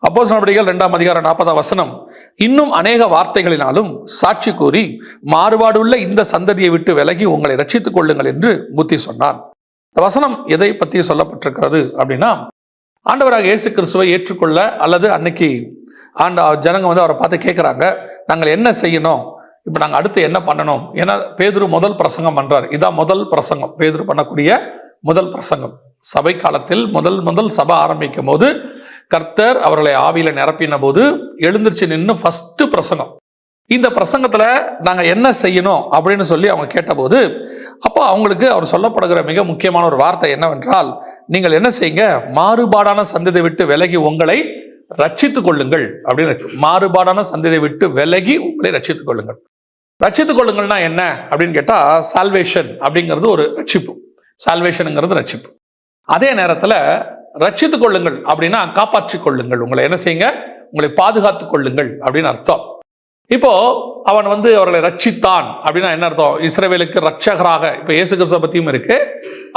அப்போஸ்தலர் நடவடிக்கைகள் 2ஆம் அதிகாரம் 40ஆம் வசனம், இன்னும் அநேக வார்த்தைகளினாலும் சாட்சி கூறி மாறுபாடுள்ள இந்த சந்ததியை விட்டு விலகி உங்களை ரட்சித்துக் கொள்ளுங்கள் என்று புத்தி சொன்னான். இந்த வசனம் எதை பற்றி சொல்லப்பட்டிருக்கிறது அப்படின்னா, ஆண்டவராக இயேசு கிறிஸ்துவை ஏற்றுக்கொள்ள அல்லது அன்னைக்கு ஜனங்க அவரை பார்த்து கேட்குறாங்க, நாங்கள் என்ன செய்யணும், இப்போ நாங்கள் அடுத்து என்ன பண்ணணும்? ஏன்னா பேதுரு முதல் பிரசங்கம் பண்றாரு. இதான் முதல் பிரசங்கம், பேதுரு பண்ணக்கூடிய முதல் பிரசங்கம். சபை காலத்தில் முதல் சபை ஆரம்பிக்கும் போது கர்த்தர் அவர்களை ஆவியில நிரப்பின போது எழுந்திருச்சு நின்று ஃபர்ஸ்ட் பிரசங்கம். இந்த பிரசங்கத்துல நாங்கள் என்ன செய்யணும் அப்படின்னு சொல்லி அவங்க கேட்டபோது, அப்போ அவங்களுக்கு அவர் சொல்லப்படுகிற மிக முக்கியமான ஒரு வார்த்தை என்னவென்றால், நீங்கள் என்ன செய்யுங்க, மாறுபாடான சந்ததியை விட்டு விலகி உங்களை ரட்சித்துக் கொள்ளுங்கள் அப்படின்னு இருக்கு. மாறுபாடான சந்ததியை விட்டு விலகி உங்களை ரட்சித்துக் கொள்ளுங்கள். ரட்சித்துக் கொள்ளுங்கள்னா என்ன அப்படின்னு கேட்டா, சால்வேஷன் அப்படிங்கிறது ஒரு ரட்சிப்பு. சால்வேஷனுங்கிறது ரட்சிப்பு. அதே நேரத்தில் ரட்சித்துக் கொள்ளுங்கள் அப்படின்னா காப்பாற்றிக் கொள்ளுங்கள், உங்களை என்ன செய்யுங்க, உங்களை பாதுகாத்துக் கொள்ளுங்கள் அப்படின்னு அர்த்தம். இப்போ அவன் அவர்களை ரட்சித்தான் அப்படின்னா என்ன அர்த்தம்? இஸ்ரவேலுக்கு ரட்சகராக, இப்போ இயேசு கிறிஸ்துவை பத்தியும் இருக்கு.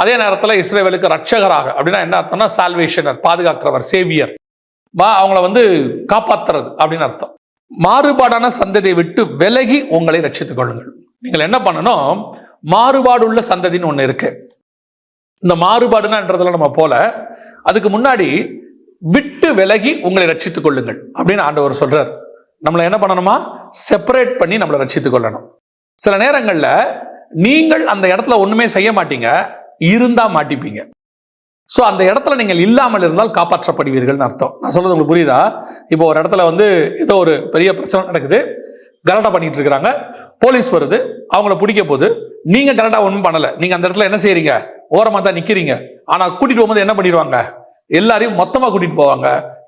அதே நேரத்தில் இஸ்ரவேலுக்கு ரட்சகராக அப்படின்னா என்ன அர்த்தம்னா சால்வேஷனர், பாதுகாக்கிறவர், சேவியர், அவங்கள காப்பாத்துறது அப்படின்னு அர்த்தம். மாறுபாடான சந்ததியை விட்டு விலகி உங்களை ரட்சித்துக் கொள்ளுங்கள். நீங்கள் என்ன பண்ணணும், மாறுபாடு உள்ள சந்ததின்னு ஒண்ணு இருக்கு. இந்த மாறுபாடுன்றதுல நம்ம போல அதுக்கு முன்னாடி விட்டு விலகி உங்களை ரட்சித்துக் கொள்ளுங்கள் அப்படின்னு ஆண்டவர் சொல்றார். நம்மளை என்ன பண்ணணுமா, செப்பரேட் பண்ணி நம்மளை ரட்சித்துக் கொள்ளணும். சில நேரங்கள்ல நீங்கள் அந்த இடத்துல ஒண்ணுமே செய்ய மாட்டீங்க, இருந்தா மாட்டிப்பீங்க. ஸோ அந்த இடத்துல நீங்கள் இல்லாமல் இருந்தால் காப்பாற்றப்படுவீர்கள்னு அர்த்தம். நான் சொல்றது உங்களுக்கு புரியுதா? இப்போ ஒரு இடத்துல ஏதோ ஒரு பெரிய பிரச்சனை நடக்குது, கலாட்டா பண்ணிட்டு இருக்கிறாங்க, போலீஸ் வருது, அவங்கள பிடிக்க போது, நீங்க கலாட்டா ஒன்றும் பண்ணல, நீங்க அந்த இடத்துல என்ன செய்யறீங்க, ஓரமா தான் நிக்கிறீங்க. ஆனா கூட்டிட்டு போகும்போது என்ன பண்ணிடுவாங்க, எல்லாரையும் மொத்தமா கூட்டிட்டு போவாங்க,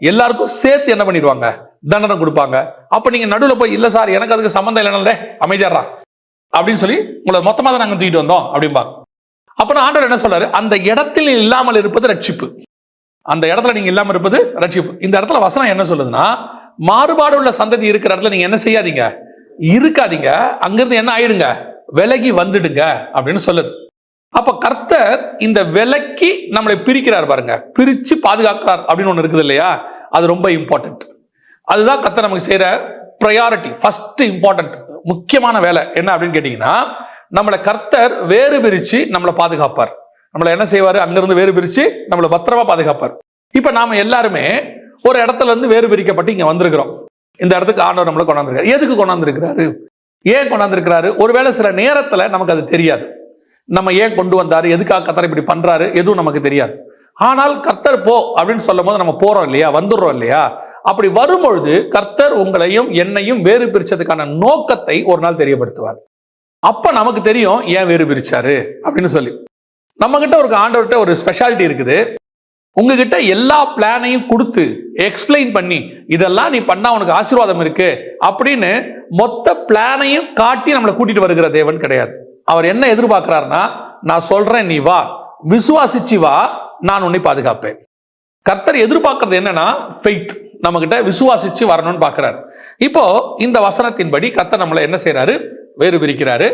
எல்லாருக்கும் சேர்த்து என்ன பண்ணிடுவாங்க, தண்டனை கொடுப்பாங்க. அப்ப நீங்க நடுவில் போய், இல்ல சார் எனக்கு அதுக்கு சம்மந்தம் இல்லைனாலே அமைதியாரா அப்படின்னு சொல்லி உங்களை மொத்தமா தான் நாங்க தூக்கிட்டு வந்தோம் அப்படிம்பாங்க. அப்ப ஆண்டவர் என்ன சொல்றாரு, அந்த இடத்தில் இல்லாமல் இருப்பது ரட்சிப்பு. அந்த இடத்துல நீங்க இல்லாமல் இருப்பது ரட்சிப்பு. இந்த இடத்துல வசனம் என்ன சொல்லுதுன்னா, மாறுபாடு உள்ள சந்ததி இருக்கிற இடத்துல நீங்க என்ன செய்யாதீங்க, இருக்காதீங்க, அங்கிருந்து என்ன ஆயிருங்க, விலகி வந்துடுங்க அப்படின்னு சொல்லுது. அப்ப கர்த்தர் இந்த விலக்கி நம்மளை பிரிக்கிறார் பாருங்க, பிரிச்சு பாதுகாக்கிறார் அப்படின்னு ஒண்ணு இருக்குது இல்லையா, அது ரொம்ப இம்பார்ட்டன்ட். அதுதான் கர்த்தர் நமக்கு செய்யற ப்ரையாரிட்டி, ஃபர்ஸ்ட் இம்பார்ட்டன்ட், முக்கியமான வேலை என்ன அப்படின்னு கேட்டீங்கன்னா, நம்மளை கர்த்தர் வேறு பிரிச்சு நம்மளை பாதுகாப்பார். நம்மளை என்ன செய்வாரு, அங்கிருந்து வேறு பிரிச்சு நம்மளை பத்திரமா பாதுகாப்பார். இப்ப நாம எல்லாருமே ஒரு இடத்துல இருந்து வேறு பிரிக்கப்பட்டு இங்க வந்திருக்கிறோம். இந்த இடத்துக்கு ஆண்டவர் நம்மளை கொண்டாந்துருக்காரு. எதுக்கு கொண்டாந்துருக்கிறாரு, ஏன் கொண்டாந்துருக்கிறாரு? ஒருவேளை சில நேரத்துல நமக்கு அது தெரியாது, நம்ம ஏன் கொண்டு வந்தாரு, எதுக்காக கர்த்தர் இப்படி பண்றாரு, எதுவும் நமக்கு தெரியாது. ஆனால் கர்த்தர் போ அப்படின்னு சொல்லும் போது நம்ம போறோம் இல்லையா, வந்துடுறோம் இல்லையா. அப்படி வரும்பொழுது கர்த்தர் உங்களையும் என்னையும் வேறு பிரிச்சதுக்கான நோக்கத்தை ஒரு நாள் தெரியப்படுத்துவார். அப்ப நமக்கு தெரியும் ஏன் வேறு பிரிச்சாரு அப்படின்னு சொல்லி. நம்ம கிட்ட ஒரு ஆண்டவர்கிட்ட ஒரு ஸ்பெஷாலிட்டி இருக்குது. உங்ககிட்ட எல்லா பிளானையும் கொடுத்து எக்ஸ்பிளைன் பண்ணி, இதெல்லாம் நீ பண்ணா உனக்கு ஆசீர்வாதம் இருக்கு அப்படின்னு மொத்த பிளானையும் காட்டி நம்மளை கூட்டிட்டு வருகிற தேவன் கிடையாது. அவர் என்ன எதிர்பார்க்கிறாருன்னா, நான் சொல்றேன் நீ வா, விசுவாசிச்சு வா, நான் உன்னை பாதுகாப்பேன். கர்த்தர் எதிர்பார்க்கறது என்னன்னா ஃபெய்த், நம்ம கிட்ட விசுவாசிச்சு வரணும்னு பாக்குறாரு. இப்போ இந்த வசனத்தின்படி கர்த்தர் நம்மளை என்ன செய்யறாரு, வேறு பிரிக்கிறாரு,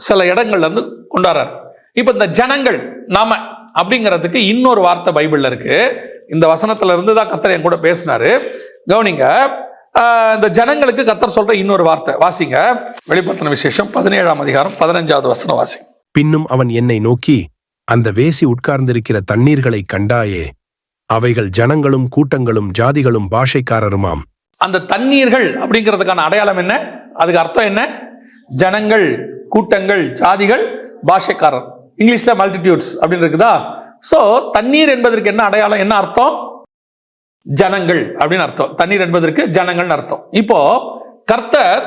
சில இடங்கள்ல இருந்து கொண்டாடுறாரு. இப்ப இந்த ஜனங்கள் நாம அப்படிங்கிறதுக்கு இன்னொரு வார்த்தை பைபிள்ல இருக்கு. இந்த வசனத்துல இருந்து தான் கர்த்தர் என் கூட பேசினாரு. கவனிங்க, இந்த ஜனங்களுக்கு கர்த்தர் சொல்ற இன்னொரு வார்த்தை வாசிங்க. வெளிப்படுத்தின விசேஷம் 17ஆம் அதிகாரம் 15வது வசனம் வாசிங்க. பின்னும் அவன் என்னை நோக்கி, அந்த வேசி உட்கார்ந்திருக்கிற தண்ணீர்களை கண்டாயே, அவைகள் ஜனங்களும் கூட்டங்களும் ஜாதிகளும் பாஷைக்காரருமாம். அந்த தண்ணீர்கள் அப்படிங்கிறதுக்கான அடையாளம் என்ன, அதுக்கு அர்த்தம் என்ன? ஜனங்கள், கூட்டங்கள், ஜாதிகள், பாஷைக்காரர். இங்கிலீஷ்ல மல்டிடியூட்ஸ் அப்படின்னு இருக்குதா. சோ தண்ணீர் என்பதற்கு என்ன அடையாளம், என்ன அர்த்தம்? ஜனங்கள் அப்படின்னு அர்த்தம். தண்ணீர் என்பதற்கு ஜனங்கள் அர்த்தம். இப்போ கர்த்தர்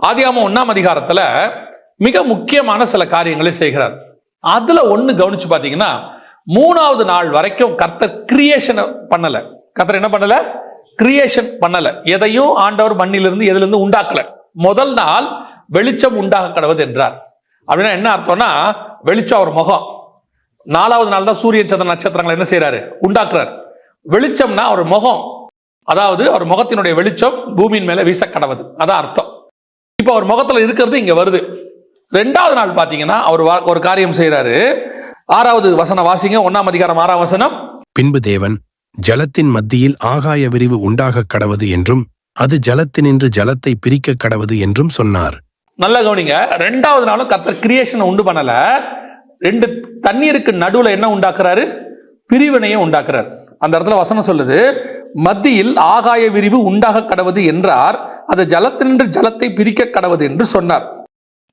ஆதியாகமம் 1ஆம் அதிகாரத்துல மிக முக்கியமான சில காரியங்களை செய்கிறார். அதுல ஒண்ணு கவனிச்சு பாத்தீங்கன்னா, 3வது நாள் வரைக்கும் கர்த்தர் கிரியேஷன் பண்ணல. கர்த்தர் என்ன பண்ணல, கிரியேஷன் பண்ணல. எதையும் ஆண்டவர் மண்ணிலிருந்து எதுல இருந்து உண்டாக்கல. முதல் நாள் வெளிச்சம் உண்டாக கடவுது என்றார். அப்படின்னா என்ன அர்த்தம்னா, வெளிச்சம் அவர் முகம். 4வது நாள் தான் சூரிய சந்திர நட்சத்திரங்களை என்ன செய்யறாரு, உண்டாக்குறாரு. வெளிச்சம்னா அவர் முகம், அதாவது அவர் முகத்தினுடைய வெளிச்சம் பூமியின் மேல வீச கடவுது, அதான் அர்த்தம். இப்ப அவர் முகத்துல இருக்கிறது இங்க வருது. 2வது நாள் பாத்தீங்கன்னா அவர் ஒரு காரியம் செய்யறாரு. 6வது வசனம் வாசிங்க, 1ஆம் அதிகாரம் 6ஆம் வசனம். பின்பு தேவன் ஜலத்தின் மத்தியில் ஆகாய விரிவு உண்டாகக் கடவது என்றும் அது ஜலத்தினின்று ஜலத்தை பிரிக்கக் கடவது என்றும் சொன்னார். நல்ல கவனிங்க. 2வது நாளும் கர்த்தர் கிரியேஷனை உண்டு பண்ணல. 2 தண்ணீருக்கு நடுவுல என்ன உண்டாக்குறாரு? பிரிவினையை உண்டாக்குறார். அந்த இடத்துல வசனம் சொல்லுது, மத்தியில் ஆகாய விரிவு உண்டாக கடவது என்றார், அது ஜலத்தினின்று ஜலத்தை பிரிக்க கடவது என்று சொன்னார்.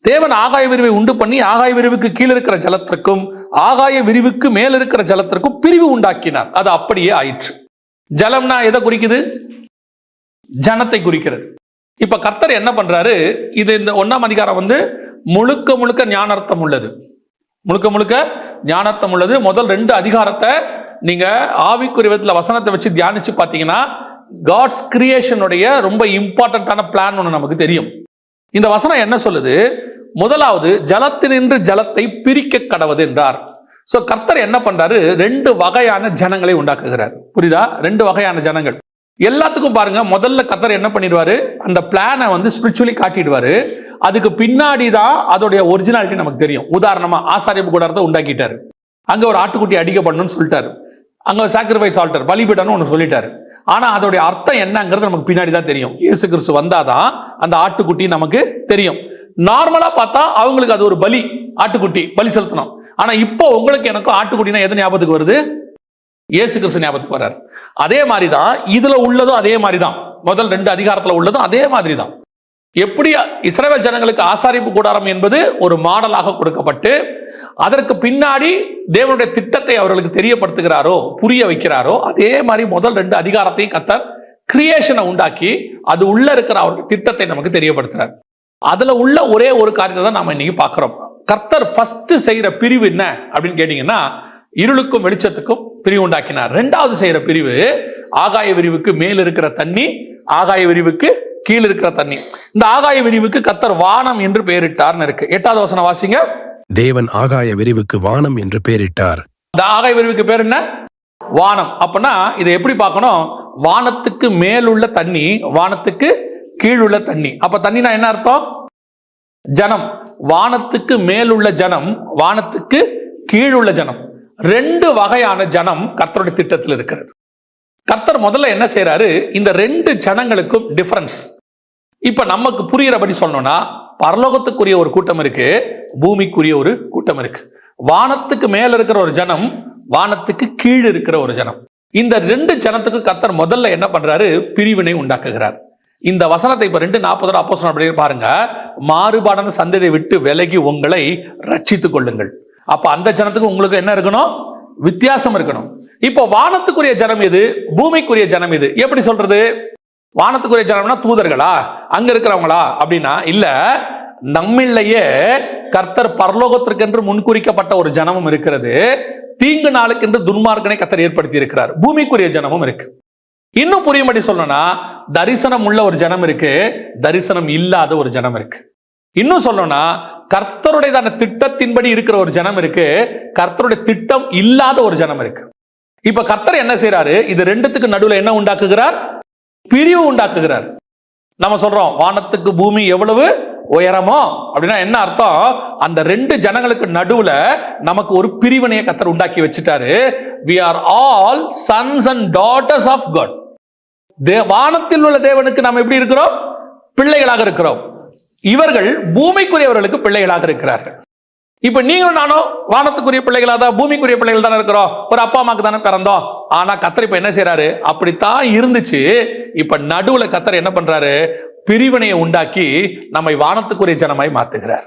தேவன் ஆகாய விரிவை உண்டு பண்ணி ஆகாய விரிவுக்கு கீழே இருக்கிற ஜலத்திற்கும் ஆகாய விரிவுக்கு மேல் இருக்கிற ஜலத்திற்கும் பிரிவு உண்டாக்கினார். அது அப்படியே ஆயிற்று. ஜலம்னா எதை குறிக்குது? ஜனத்தை குறிக்கிறது. இப்ப கர்த்தர் என்ன பண்றாரு? இது இந்த 1ஆம் அதிகாரம் முழுக்க முழுக்க ஞானார்த்தம் உள்ளது. முழுக்க முழுக்க ஞானார்த்தம் உள்ளது. முதல் 2 அதிகாரத்தை நீங்க ஆவிக்குரிய விதத்துல வசனத்தை வச்சு தியானிச்சு பார்த்தீங்கன்னா காட்ஸ் கிரியேஷனுடைய ரொம்ப இம்பார்ட்டன்டான பிளான் ஒன்று நமக்கு தெரியும். இந்த வசனம் என்ன சொல்லுது? முதலாவது ஜலத்தினின்று ஜலத்தை பிரிக்க கடவது என்றார். சோ கர்த்தர் என்ன பண்றாரு? 2 வகையான ஜனங்களை உண்டாக்குகிறார். புரியுதா? 2 வகையான ஜனங்கள். எல்லாத்துக்கும் பாருங்க, முதல்ல கர்த்தர் என்ன பண்ணிடுவாரு? அந்த பிளானை ஸ்பிரிச்சுவலி காட்டிடுவாரு. அதுக்கு பின்னாடி தான் அதோடைய ஒரிஜினாலிட்டி நமக்கு தெரியும். உதாரணமா ஆசாரியப்பு கூடாரத்தை உண்டாக்கிட்டாரு. அங்க ஒரு ஆட்டுக்குட்டி அடிக்கப்படணும்னு சொல்லிட்டாரு. அங்க சாக்ரிஃபைஸ் ஆல்டர் பலிபீடம்னு ஒன்று சொல்லிட்டாரு. ஆனா அதோடைய அர்த்தம் என்னங்கிறது நமக்கு பின்னாடி தான் தெரியும். இயேசு கிறிஸ்து வந்தாதான் அந்த ஆட்டுக்குட்டி நமக்கு தெரியும். நார்மலா பார்த்தா அவங்களுக்கு அது ஒரு பலி, ஆட்டுக்குட்டி பலி செலுத்தணும். ஆனா இப்போ உங்களுக்கு எனக்கும் ஆட்டுக்குட்டினா எது ஞாபகத்துக்கு வருது? இயேசு கிறிஸ்து ஞாபகத்துக்கு வர்றாரு. அதே மாதிரிதான் இதுல உள்ளதும் அதே மாதிரிதான். முதல் 2 அதிகாரத்துல உள்ளதும் அதே மாதிரி தான். எப்படி இஸ்ரவேல் ஜனங்களுக்கு ஆசாரிப்பு கூடாரம் என்பது ஒரு மாடலாக கொடுக்கப்பட்டு அதற்கு பின்னாடி தேவனுடைய திட்டத்தை அவர்களுக்கு தெரியப்படுத்துகிறாரோ, புரிய வைக்கிறாரோ, அதே மாதிரி முதல் 2 அதிகாரத்தையும் கர்த்தர் கிரியேஷனை உண்டாக்கி அது உள்ள இருக்கிற அவருடைய திட்டத்தை நமக்கு தெரியப்படுத்துறார். அதுல உள்ள ஒரே ஒரு காரியத்தை தான் நாம இன்னைக்கு பார்க்கிறோம். கர்த்தர் ஃபர்ஸ்ட் செய்யற பிரிவு என்ன அப்படின்னு கேட்டீங்கன்னா, இருளுக்கும் வெளிச்சத்துக்கும் பிரிவு உண்டாக்கினார். 2வது செய்யற பிரிவு ஆகாய விரிவுக்கு மேல் இருக்கிற தண்ணி, ஆகாய விரிவுக்கு கீழ் இருக்கிற தண்ணி. இந்த ஆகாய விரிவுக்கு கர்த்தர் வானம் என்று பெயரிட்டார்னு இருக்கு. 8வது வசனம் வாசிங்க. தேவன் ஆகாய விரிவுக்கு வானம் என்று பெயரிட்டார். இந்த ஆகாய விரிவுக்கு பேர் என்ன? வானம். அப்பனா இதை எப்படி பார்க்கணும்? வானத்துக்கு மேலுள்ள தண்ணி, வானத்துக்கு கீழுள்ள தண்ணி. அப்ப தண்ணினா என்ன அர்த்தம்? ஜனம். வானத்துக்கு மேலுள்ள ஜனம், வானத்துக்கு கீழுள்ள ஜனம். 2 வகையான ஜனம் கர்த்தருடைய திட்டத்தில் இருக்கிறது. கர்த்தர் முதல்ல என்ன செய்யறாரு? இந்த 2 ஜனங்களுக்கும் டிஃபரன்ஸ் இப்ப நமக்கு புரிகிறபடி சொல்லணும்னா, பரலோகத்துக்குரிய ஒரு கூட்டம் இருக்கு, பூமிக்குரிய ஒரு கூட்டம் இருக்கு. வானத்துக்கு மேல இருக்கிற ஒரு ஜனம், வானத்துக்கு கீழ் இருக்கிற ஒரு ஜனம். இந்த 2 ஜனத்துக்கு கர்த்தர் முதல்ல என்ன பண்றாரு? பிரிவினை உண்டாக்குகிறார். இந்த வசனத்தை இப்ப 2:40 அப்போஸ்தலர் பாருங்க. மாறுபாடான சந்ததியை விட்டு விலகி உங்களை ரட்சித்துக் கொள்ளுங்கள். அப்ப அந்த ஜனத்துக்கு உங்களுக்கு என்ன இருக்கணும்? வித்தியாசம் இருக்கணும். இப்போ வானத்துக்குரிய ஜனம் எது, பூமிக்குரிய ஜனம் எது? எப்படி சொல்றது? வானத்துக்குரிய ஜனம்னா தூதர்களா, அங்க இருக்கிறவங்களா அப்படின்னா இல்ல. நம்மிலேயே கர்த்தர் பரலோகத்திற்கென்று முன்குறிக்கப்பட்ட ஒரு ஜனமும் இருக்கிறது. தீங்கு நாளுக்கென்று துன்மார்க்கனை கர்த்தர் ஏற்படுத்தி இருக்கிறார். பூமிக்குரிய ஜனமும் இருக்கு. இன்னும் புரியும்படி சொல்லணும்னா, தரிசனம் உள்ள ஒரு ஜனம் இருக்கு, தரிசனம் இல்லாத ஒரு ஜனம் இருக்கு. இன்னும் சொல்லணும்னா, கர்த்தருடைய திட்டத்தின்படி இருக்கிற ஒரு ஜனம் இருக்கு, கர்த்தருடைய திட்டம் இல்லாத ஒரு ஜனம் இருக்கு. இப்ப கர்த்தர் என்ன செய்யறாரு? இது 2த்துக்கு நடுவுல என்ன உண்டாக்குகிறார்? பிரிவு உண்டாக்குகிறார். நம்ம சொல்றோம் வானத்துக்கு பூமி எவ்வளவு உயரமோ அப்படின்னா என்ன அர்த்தம்? அந்த 2 ஜனங்களுக்கு நடுவுல நமக்கு ஒரு பிரிவினையை கர்த்தர் உண்டாக்கி வச்சுட்டாரு. We are all sons and daughters of God. வானத்தில் உள்ள தேவனுக்கு நாம் எப்படி இருக்கிறோம்? பிள்ளைகளாக இருக்கிறோம். இவர்கள் பூமிக்குரியவர்களுக்கு பிள்ளைகளாக இருக்கிறார்கள். இப்ப நீங்களும் நானும் வானத்துக்குரிய பிள்ளைகளா தான், பூமிக்குரிய பிள்ளைகள் தானே இருக்கிறோம். ஒரு அப்பா அம்மாக்கு தானே பிறந்தோம். ஆனா கர்த்தர் இப்ப என்ன செய்யறாரு? அப்படித்தான் இருந்துச்சு. இப்ப நடுவுல கர்த்தர் என்ன பண்றாரு? பிரிவினையை உண்டாக்கி நம்மை வானத்துக்குரிய ஜனமாய் மாத்துகிறார்.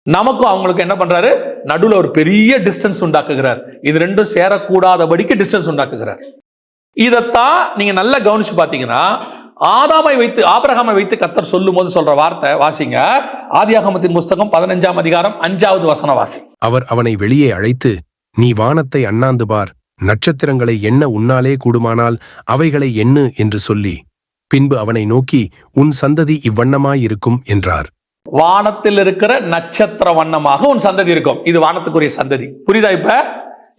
நமக்கும் அவங்களுக்கு என்ன பண்றாரு? நடுவுல ஒரு பெரிய டிஸ்டன்ஸ் உண்டாக்குகிறார். இது 2 சேரக்கூடாதபடிக்கு டிஸ்டன்ஸ் உண்டாக்குகிறார். இதத்தான் நீங்க நல்லா கவனிச்சு பாத்தீங்கன்னா, ஆதாமை வைத்து ஆபிரகாமை வைத்து கர்த்தர் சொல்லும் போது சொல்ற வார்த்தை வாசிங்க. ஆதியாகமத்தின் புஸ்தகம் 15ஆம் அதிகாரம் 5வது வசனம் வாசி. அவர் அவனை வெளியே அழைத்து, நீ வானத்தை அண்ணாந்து பார், நட்சத்திரங்களை எண்ண உன்னாலே கூடுமானால் அவைகளை எண்ணு என்று சொல்லி, பின்பு அவனை நோக்கி, உன் சந்ததி இவ்வண்ணமாயிருக்கும் என்றார். வானத்தில் இருக்கிற நட்சத்திர வண்ணமாக உன் சந்ததி இருக்கும். இது வானத்துக்குரிய சந்ததி. புரியுதா?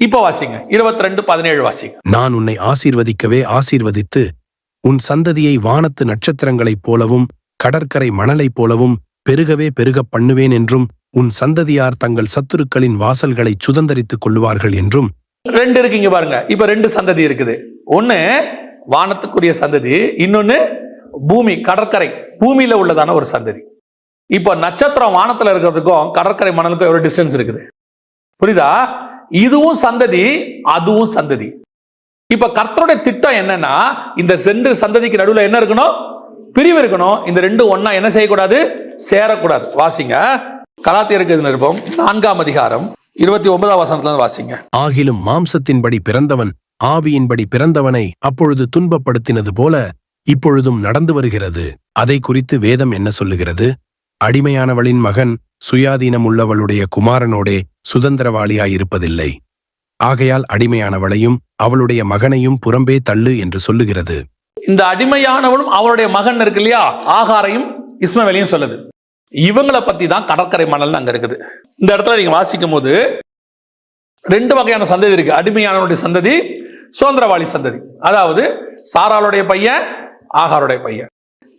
இப்ப வாசிங்க 22:17 வாசிங்க. நான் உன்னை ஆசீர்வதிக்கவே ஆசீர்வதித்து உன் சந்ததியை வானத்து நட்சத்திரங்களைப் போலவும் கடற்கரை மணலைப் போலவும் பெருகவே பெருகப் பண்ணுவேன் என்றும் உன் சந்ததியார் தங்கள் சத்துருக்களின் வாசல்களை சுதந்தரித்துக் கொள்ளுவார்கள் என்றும் ரெண்டு இருக்கு இங்க பாருங்க. இப்ப ரெண்டு சந்ததி இருக்குது. ஒண்ணு வானத்துக்குரிய சந்ததி, இன்னொன்னு பூமி கடற்கரை பூமியில உள்ளதான ஒரு சந்ததி. இப்ப நட்சத்திரம் வானத்துல இருக்கிறதுக்கும் கடற்கரை மணலுக்கும் எவ்வளவு டிஸ்டன்ஸ் இருக்குது புரியுதா? இதுவும் சந்ததி, அதுவும் சந்ததி. இப்ப கர்த்தருடைய திட்டம் என்னன்னா, இந்த ரெண்டு சந்ததிக்கு நடுவில் என்ன இருக்கணும்? பிரிவு இருக்கணும். இந்த ரெண்டும் ஒன்னா என்ன செய்யக்கூடாது? சேரக்கூடாது. வாசிங்க கலாத்தியருக்கு நிருபம் 4ஆம் அதிகாரம் 29ஆம் வசனத்துல வாசிங்க. ஆகிலும் மாம்சத்தின்படி பிறந்தவன் ஆவியின்படி பிறந்தவனை அப்பொழுது துன்பப்படுத்தினது போல இப்பொழுதும் நடந்து வருகிறது. அதை குறித்து வேதம் என்ன சொல்லுகிறது? அடிமையானவளின் மகன் சுயாதீனம் உள்ளவளுடைய குமாரனோடே சுதந்திரவாளியாயிருப்பதில்லை. ஆகையால் அடிமையானவளையும் அவளுடைய மகனையும் புறம்பே தள்ளு என்று சொல்லுகிறது. இந்த அடிமையானவளும் அவளுடைய மகன் இருக்கு இல்லையா, ஆகாரையும் இஸ்மவேலையும் சொல்லுது. இவங்களை பத்தி தான் கடற்கரை மணல் அங்க இருக்குது. இந்த இடத்துல நீங்க வாசிக்கும் போது ரெண்டு வகையான சந்ததி இருக்கு. அடிமையானவருடைய சந்ததி, சுதந்திரவாளி சந்ததி. அதாவது சாராளுடைய பையன், ஆகாருடைய பையன்.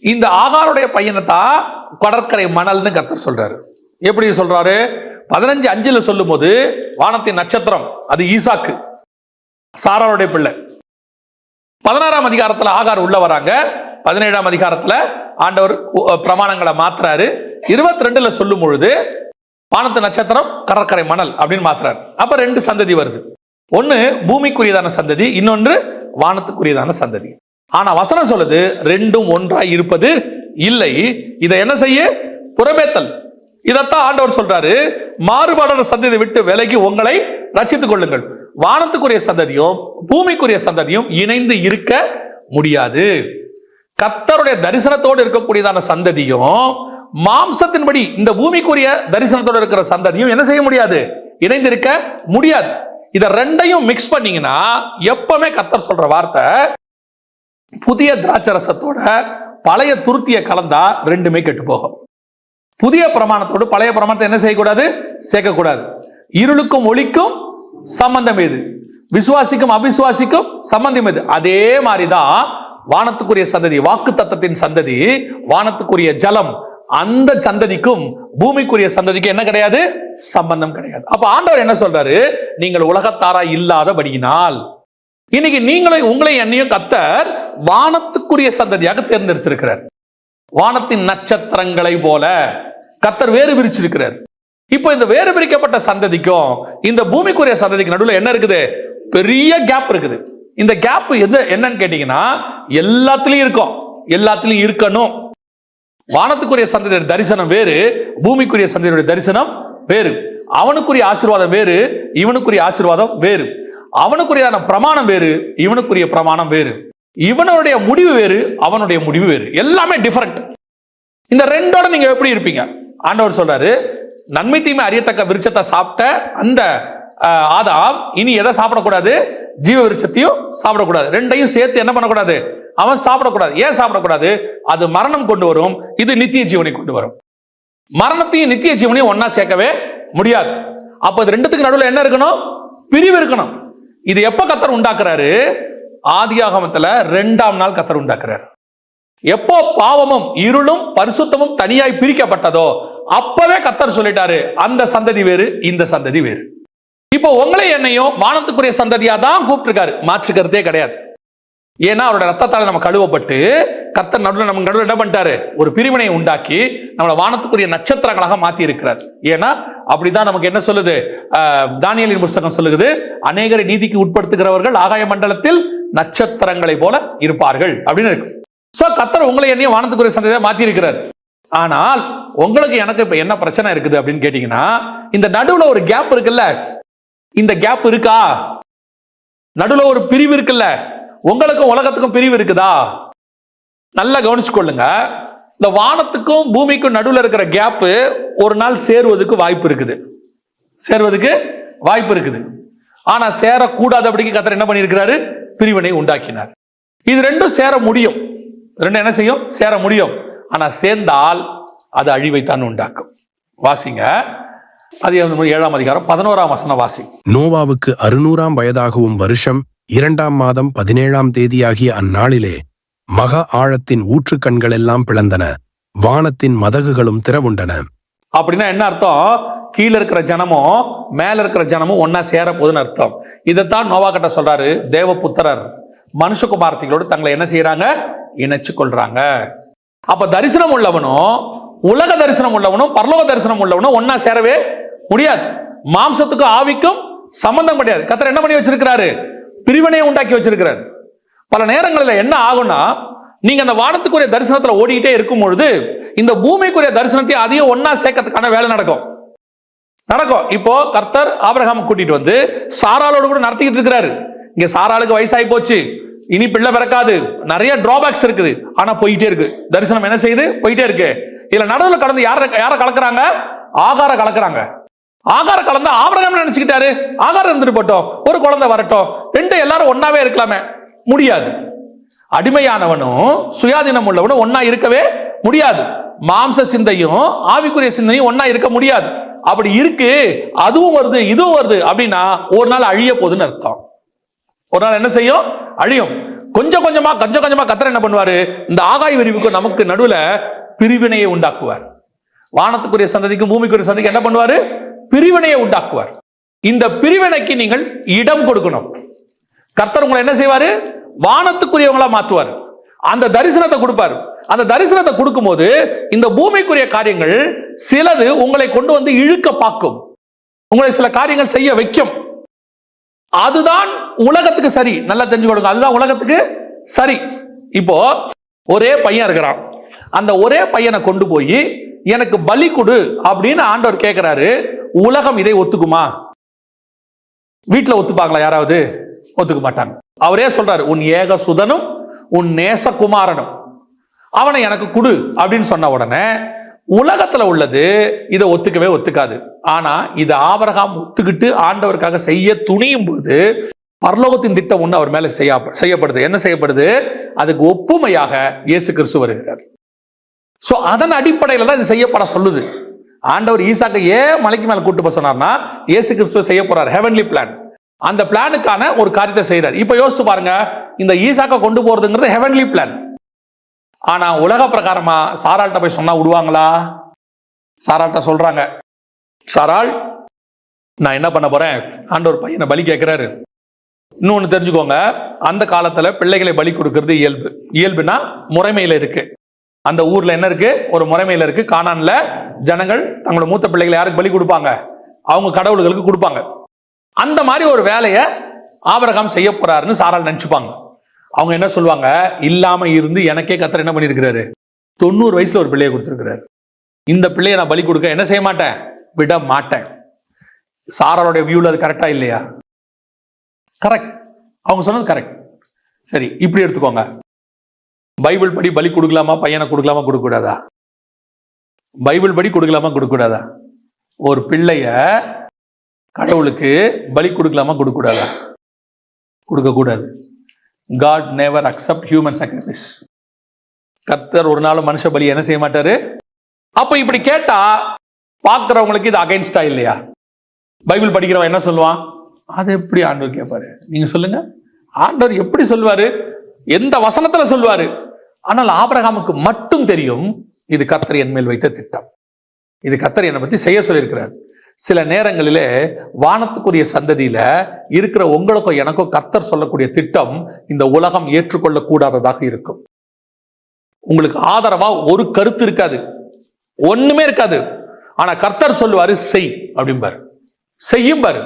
இந்த ஆகாருடைய பையனை தான் கடற்கரை மணல்னு கர்த்தர் சொல்றாரு. எப்படி சொல்றாரு? 15:5 சொல்லும் போது வானத்தின் நட்சத்திரம் அது ஈசாக்கு, சாராளுடைய பிள்ளை. 16ஆம் அதிகாரத்துல ஆகார் உள்ள வராங்க. 17ஆம் அதிகாரத்துல ஆண்டவர் பிரமாணங்களை மாத்துறாரு. 22 சொல்லும் பொழுது வானத்து நட்சத்திரம் கடற்கரை மணல் அப்படின்னு மாத்துறாரு. அப்ப ரெண்டு சந்ததி வருது. ஒன்னு பூமிக்குரியதான சந்ததி, இன்னொன்று வானத்துக்குரியதான சந்ததி. ஆனா வசனம் சொல்லுது ரெண்டும் ஒன்றாய் இருப்பது இல்லை. இதை என்ன செய்ய? புறமேத்தல். இதத்தான் ஆண்டவர் சொல்றாரு, மாறுபாடான சந்ததியை விட்டு விலகி உங்களை ரட்சித்துக் கொள்ளுங்கள். வானத்துக்குரிய சந்ததியும் பூமிக்குரிய சந்ததியும் இணைந்து இருக்க முடியாது. கர்த்தருடைய தரிசனத்தோடு இருக்கக்கூடியதான சந்ததியும் மாம்சத்தின்படி இந்த பூமிக்குரிய தரிசனத்தோடு இருக்கிற சந்ததியும் என்ன செய்ய முடியாது? இணைந்து இருக்க முடியாது. இத ரெண்டையும் மிக்ஸ் பண்ணீங்கன்னா எப்பவுமே கர்த்தர் சொல்ற வார்த்தை, புதிய திராட்சரசத்தோட பழைய துருத்திய கலந்தா ரெண்டுமே கெட்டு போகும். புதிய பிரமாணத்தோடு பழைய பிரமாணத்தை என்ன செய்யக்கூடாது? சேர்க்கக்கூடாது. இருளுக்கும் ஒளிக்கும் சம்பந்தம் எது? விசுவாசிக்கும் அவிசுவாசிக்கும் சம்பந்தம் எது? அதே மாதிரிதான் வானத்துக்குரிய சந்ததி, வாக்கு தத்தத்தின் சந்ததி, வானத்துக்குரிய ஜலம், அந்த சந்ததிக்கும் பூமிக்குரிய சந்ததிக்கும் என்ன கிடையாது? சம்பந்தம் கிடையாது. அப்ப ஆண்டவர் என்ன சொல்றாரு? நீங்கள் உலகத்தாரா இல்லாதபடியினால் இன்னைக்கு நீங்களும் உங்களை என்னையும் கர்த்தர் வானத்துக்குரிய சந்ததியாக தேர்ந்தெடுத்திருக்கிறார். வானத்தின் நட்சத்திரங்களை போல கர்த்தர் வேறு பிரிச்சிருக்கிறார். இப்போ இந்த வேறு பிரிக்கப்பட்ட சந்ததிக்கும் இந்த பூமிக்குரிய சந்ததிக்கு நடுவில் என்ன இருக்குது? பெரிய கேப் இருக்குது. இந்த கேப் எது என்னன்னு கேட்டீங்கன்னா, எல்லாத்திலையும் இருக்கும், எல்லாத்திலையும் இருக்கணும். வானத்துக்குரிய சந்ததியோட தரிசனம் வேறு, பூமிக்குரிய சந்ததியோட தரிசனம் வேறு. அவனுக்குரிய ஆசீர்வாதம் வேறு, இவனுக்குரிய ஆசீர்வாதம் வேறு. அவனுக்குரியதான பிரமாணம் வேறு, இவனுக்குரிய பிரமாணம் வேறு. இவனுடைய முடிவு வேறு, அவனுடைய முடிவு வேறு. எல்லாமே டிஃபரெண்ட். இந்த ரெண்டோட நீங்க எப்படி இருப்பீங்க? ஆண்டவர் சொல்றாரு, நன்மை தீமை அறியத்தக்க விருட்சத்தை சாப்பிட்ட அந்த ஆதாம் இனி எதை சாப்பிடக்கூடாது? ஜீவ விருட்சத்தையும் சாப்பிடக்கூடாது. ரெண்டையும் சேர்த்து என்ன பண்ணக்கூடாது? அவன் சாப்பிடக்கூடாது. ஏன் சாப்பிடக்கூடாது? அது மரணம் கொண்டு வரும், இது நித்திய ஜீவனை கொண்டு வரும். மரணத்தையும் நித்திய ஜீவனையும் ஒன்னா சேர்க்கவே முடியாது. அப்ப இது ரெண்டுத்துக்கு நடுவில் என்ன இருக்கணும்? பிரிவு இருக்கணும். இது எப்ப கர்த்தர் உண்டாக்குறாரு? ஆதியாகமத்துல 2ஆம் நாள் கர்த்தர் உண்டாக்குறாரு. எப்போ பாவமும் இருளும் பரிசுத்தமும் தனியாய் பிரிக்கப்பட்டதோ அப்பவே கர்த்தர் சொல்லிட்டாரு, அந்த சந்ததி வேறு, இந்த சந்ததி வேறு. இப்போ உங்களை என்னையும் வானத்துக்குரிய சந்ததியா தான் கூப்பிட்டுருக்காரு, மாற்றுக்கிறதே கிடையாது. ஏன்னா அவரோட ரத்தத்தால நம்ம கழுவப்பட்டு கர்த்தர் நடுவில் நம்ம நடுவில் என்ன பண்ணிட்டாரு? ஒரு பிரிவினை உண்டாக்கி நம்மளை வானத்துக்குரிய நட்சத்திரங்களாக மாத்தி இருக்கிறார். ஏன்னா அப்படிதான் நமக்கு என்ன சொல்லுது? தானியேலின் புஸ்தகம் சொல்லுது, அநேகரை நீதிக்கு உட்படுத்துகிறவர்கள் ஆகாய மண்டலத்தில் நட்சத்திரங்களை போல இருப்பார்கள் அப்படின்னு இருக்கு. சோ கர்த்தர் உங்களை என்னையும் வானத்துக்குரிய சந்ததியா மாத்தி இருக்கிறார். ஆனால் உங்களுக்கு எனக்கு இப்ப என்ன பிரச்சனை இருக்குது அப்படின்னு கேட்டீங்கன்னா, இந்த நடுவுல ஒரு கேப் இருக்குல்ல, இந்த கேப் இருக்கா? நடுவுல ஒரு பிரிவு இருக்குல்ல, உங்களுக்கும் உலகத்துக்கும் பிரிவு இருக்குதா? நல்லா கவனிச்சுக்கொள்ளுங்க. இந்த வானத்துக்கும் பூமிக்கும் நடுவில் இருக்கிற கேப் ஒரு நாள் சேருவதற்கு வாய்ப்பு இருக்குது, சேருவதற்கு வாய்ப்பு இருக்குது. ஆனா சேரக்கூடாதபடிக்கு கர்த்தர் என்ன பண்ணியிருக்கிறாரு? பிரிவினை உண்டாக்கினார். இது ரெண்டும் சேர முடியும், ரெண்டும் என்ன செய்யும்? சேர முடியும். ஆனா சேர்ந்தால் அது அழிவைத்தான் உண்டாக்கும். வாசிங்க அதிகாரம் 7ஆம் அதிகாரம் 11ஆம் வசனம் வாசி. நோவாவுக்கு 600ஆம் வயதாகவும் வருஷம் 2ஆம் மாதம் 17ஆம் தேதியாகிய அந்நாளிலே மகா ஆழத்தின் ஊற்று கண்கள் எல்லாம் பிளந்தன, வானத்தின் மதகுகளும் திறவுண்டன. அப்படின்னா என்ன அர்த்தம்? கீழே இருக்கிற ஜனமும் மேல இருக்கிற ஜனமும் ஒன்னா சேர போகுதுன்னு அர்த்தம். இதைத்தான் நோவா கிட்ட சொல்றாரு, தேவபுத்திரர் மனுஷகுமாரத்திகளோடு தங்களை என்ன செய்யறாங்க, இணைச்சு கொள்றாங்க. அப்ப தரிசனம் உள்ளவனும் உலக தரிசனம் உள்ளவனும் பரலோக தரிசனம் உள்ளவனும் ஒன்னா சேரவே முடியாது. மாம்சத்துக்கும் ஆவிக்கும் சம்பந்தம் கிடையாது. கர்த்தர் என்ன பண்ணி வச்சிருக்கிறாரு, பிரிவினையை உண்டாக்கி வச்சிருக்கிறார். பல நேரங்களில் என்ன ஆகும்னா, நீங்க அந்த வானத்துக்குரிய தரிசனத்துல ஓடிக்கிட்டே இருக்கும் பொழுது இந்த பூமிக்குரிய தரிசனத்தை அதையும் ஒன்னா சேர்க்கறதுக்கான வேலை நடக்கும். இப்போ கர்த்தர் ஆபிரகாம் கூட்டிட்டு வந்து சாராளோடு கூட நடத்திக்கிட்டு இருக்கிறாரு. இங்க சாராளுக்கு வயசாகி போச்சு, இனி பிள்ளை பிறக்காது, நிறைய டிராபேக்ஸ் இருக்குது, ஆனா போயிட்டே இருக்கு. தரிசனம் என்ன செய்யுது, போயிட்டே இருக்கு. இதுல நடுவில் கடந்து யார கலக்குறாங்க, ஆகார கலக்குறாங்க. ஆகார கலந்து ஆபிரகாம் நினைச்சுக்கிட்டாரு, ஆகாரம் இருந்துட்டு போட்டோம், ஒரு குழந்தை வரட்டும், ரெண்டு எல்லாரும் ஒன்னாவே இருக்கலாமே. முடியாது. அடிமையானவனும் சுயாதீனம் உள்ளவனும் ஒன்னா இருக்கவே முடியாது. மாம்ச சிந்தையும் ஆவிக்குரிய சிந்தையும் ஒன்னா இருக்க முடியாது. அப்படி இருக்கு, அதுவும் வருது இதுவும் வருது அப்படின்னா ஒரு நாள் அழிய போகுதுன்னு அர்த்தம். ஒரு நாள் என்ன செய்யும், அழியும். கொஞ்சம் கொஞ்சமா கர்த்தர் என்ன பண்ணுவாரு, இந்த ஆகாய விரிவுக்கு நமக்கு நடுவுல பிரிவினையை உண்டாக்குவார். வானத்துக்குரிய சந்ததிக்கும் பூமிக்குரிய சந்ததிக்கு என்ன பண்ணுவாரு, பிரிவினையை உண்டாக்குவார். இந்த பிரிவினைக்கு நீங்கள் இடம் கொடுக்கணும். கர்த்தர் உங்களை என்ன செய்வாரு, வானத்துக்குரியவங்களா மாத்துவார். அந்த தரிசனத்தை கொடுப்பார். அந்த தரிசனத்தை கொடுக்கும் போது இந்த பூமிக்குரிய காரியங்கள் சிலது உங்களை கொண்டு வந்து இழுக்க பார்க்கும், உங்களை சில காரியங்கள் செய்ய வைக்கும். அதுதான் உலகத்துக்கு சரி. நல்லா தெரிஞ்சு கொடுங்க, அதுதான் உலகத்துக்கு சரி. இப்போ ஒரே பையன் இருக்கிறான், அந்த ஒரே பையனை கொண்டு போய் எனக்கு பலி கொடு அப்படின்னு ஆண்டவர் கேட்கிறாரு. உலகம் இதை ஒத்துக்குமா? வீட்டுல ஒத்துப்பாங்களா? யாராவது ஒத்துக்க மாட்டாங்க. அவரே சொல்றாரு, உன் ஏக சுதனும் உன் நேசகுமாரனும் அவனை எனக்கு கொடு அப்படின்னு சொன்ன உடனே உலகத்துல உள்ளது இதை ஒத்துக்கவே ஒத்துக்காது. ஆனா இதை ஆபிரகாம் ஒத்துக்கிட்டு ஆண்டவருக்காக செய்ய துணியும் போது பரலோகத்தின் திட்டம் ஒண்ணு அவர் மேல செய்யப்படுது. என்ன செய்யப்படுது? அதுக்கு ஒப்புமையாக இயேசு கிறிஸ்து வருகிறார். சோ அதன் அடிப்படையில தான் இது செய்யப்பட சொல்லுது. ஆண்டவர் ஈசாக்கை ஏன் மலைக்கு மேல கூட்டு போக சொன்னார்னா, இயேசு கிறிஸ்துவ செய்ய போறார். Heavenly plan. அந்த பிளானுக்கான ஒரு காரியத்தை செய்யறார். இப்ப யோசிச்சு பாருங்க, இந்த ஈசாக்கை கொண்டு போறதுங்கிறது ஹெவன்லி பிளான். ஆனா உலக பிரகாரமா சாராள்கிட்ட போய் சொன்னா விடுவாங்களா? சாராள்கிட்ட சொல்றாங்க, சாராள் நான் என்ன பண்ண போறேன், ஆண்டவர் பையனை பலி கேட்கிறாரு. இன்னொன்னு தெரிஞ்சுக்கோங்க, அந்த காலத்துல பிள்ளைகளை பலி கொடுக்கிறது இயல்பு. இயல்புனா முறைமையில இருக்கு. அந்த ஊர்ல என்ன இருக்கு, ஒரு முறைமையில இருக்கு. கானான்ல ஜனங்கள் தங்களோட மூத்த பிள்ளைகளை யாருக்கு பலி கொடுப்பாங்க, அவங்க கடவுள்களுக்கு கொடுப்பாங்க. அந்த மாதிரி ஒரு வேலையை ஆபிரகாம் செய்ய போறாருன்னு சாராள் நினைச்சுப்பாங்க. அவங்க என்ன சொல்லுவாங்க, இல்லாம இருந்து எனக்கே கர்த்தர் என்ன பண்ணிருக்கிறாரு, 90 வயசுல ஒரு பிள்ளையை கொடுத்திருக்கிறாரு. இந்த பிள்ளையை நான் பலி கொடுக்க என்ன செய்ய மாட்டேன், விட மாட்டேன். சாராளுடைய வியூல அது கரெக்டா இல்லையா? கரெக்ட். அவங்க சொன்னது கரெக்ட். சரி, இப்படி எடுத்துக்கோங்க. பைபிள் படி பலி கொடுக்கலாமா, பையனை கொடுக்கலாமா, கொடுக்க கூடாதா? பைபிள் படி கொடுக்கலாமா, கொடுக்க கூடாதா? ஒரு பிள்ளைய கடவுளுக்கு பலி கொடுக்கலாமா, கொடுக்க கூடாதா? கொடுக்க கூடாது. God never accept human sacrifice. கர்த்தர் ஒரு நாள் மனுஷ பலி என்ன செய்ய மாட்டாரு. அப்ப இப்படி கேட்டா பார்க்கிறவங்களுக்கு இது அகைன்ஸ்டா இல்லையா? பைபிள் படிக்கிறவன் என்ன சொல்லுவான், அது எப்படி ஆண்டவர் கேட்பாரு? நீங்க சொல்லுங்க, ஆண்டவர் எப்படி சொல்லுவாரு, எந்த வசனத்துல சொல்லுவாரு? ஆனால் ஆபிரகாமுக்கு மட்டும் தெரியும், இது கர்த்தர் என் மேல் வைத்த திட்டம், இது கர்த்தர் என்னை பத்தி செய்ய சொல்லியிருக்கிறார். சில நேரங்களிலே வானத்துக்குரிய சந்ததியில இருக்கிற உங்களுக்கும் எனக்கும் கர்த்தர் சொல்லக்கூடிய திட்டம் இந்த உலகம் ஏற்றுக்கொள்ள கூடாததாக இருக்கும். உங்களுக்கு ஆதரவா ஒரு கருத்து இருக்காது, ஒண்ணுமே இருக்காது. ஆனா கர்த்தர் சொல்லுவாரு, செய் அப்படிம்பாரு, செய்யும் பாரு.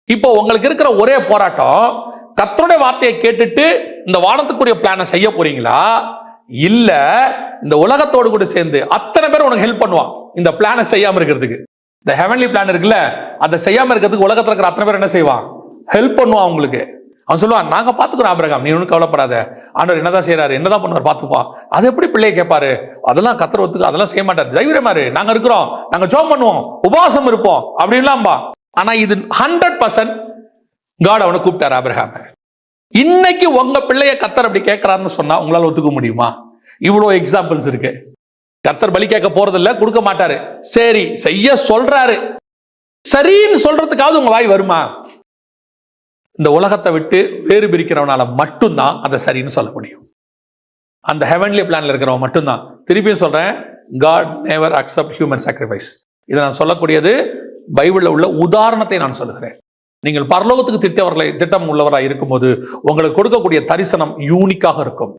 இப்போ உங்களுக்கு இருக்கிற ஒரே போராட்டம், கர்த்தருடைய வார்த்தையை கேட்டுட்டு இந்த வானத்துக்குரிய பிளானை செய்ய போறீங்களா, இல்ல இந்த உலகத்தோடு கூட சேர்ந்து அத்தனை பேர் உனக்கு ஹெல்ப் பண்ணுவான் இந்த பிளானை செய்யாம இருக்கிறதுக்கு. இந்த ஹெவன்லி பிளான் இருக்குல்ல, அதை செய்யாம இருக்கிறதுக்கு உலகத்துல இருக்கிற அத்தனை பேர் என்ன செய்வான், ஹெல்ப் பண்ணுவான் உங்களுக்கு. அவன் சொல்லுவான், நாங்க பாத்துக்கிறோம் ஆபிரகாம், நீ ஒன்னும் கவலைப்படாத, ஆண்டவர் என்னதான் செய்யறாரு, என்னதான் பண்ணுவார் பாத்துப்பா. அது எப்படி பிள்ளையை கேட்பாரு, அதெல்லாம் கர்த்தர் ஒத்துக்கு, அதெல்லாம் செய்ய மாட்டாரு, தைரியமாரு, நாங்க இருக்கிறோம், நாங்க ஜெபம் பண்ணுவோம், உபவாசம் இருப்போம் அப்படின்லாம்பா. ஆனா இது 100% காட் அவனை கூப்பிட்டாரு ஆபிரகாம். இன்னைக்கு உங்க பிள்ளைய கர்த்தர் அப்படி கேட்கிறாருன்னு சொன்னா உங்களால ஒத்துக்க முடியுமா? இவ்வளவு எக்ஸாம்பிள்ஸ் இருக்கு. கர்த்தர் பலி கேட்க போறதில்ல, கொடுக்க மாட்டாரு, சரி செய்ய சொல்றாரு, சரின்னு சொல்றதுக்காவது உங்க வாய் வருமா? இந்த உலகத்தை விட்டு வேறு பிரிக்கிறவனால மட்டும்தான் அதை சரின்னு சொல்ல முடியும். அந்த ஹெவன்லி பிளான்ல இருக்கிறவன் மட்டும்தான். திருப்பியும் சொல்றேன், God never accept human sacrifice. இதை நான் சொல்லக்கூடியது பைபிள்ல உள்ள உதாரணத்தை நான் சொல்லுகிறேன். நீங்கள் பரலோகத்துக்கு திட்டம் உள்ளவராக இருக்கும்போது உங்களுக்கு கொடுக்கக்கூடிய தரிசனம் யூனிக்காக இருக்கும்,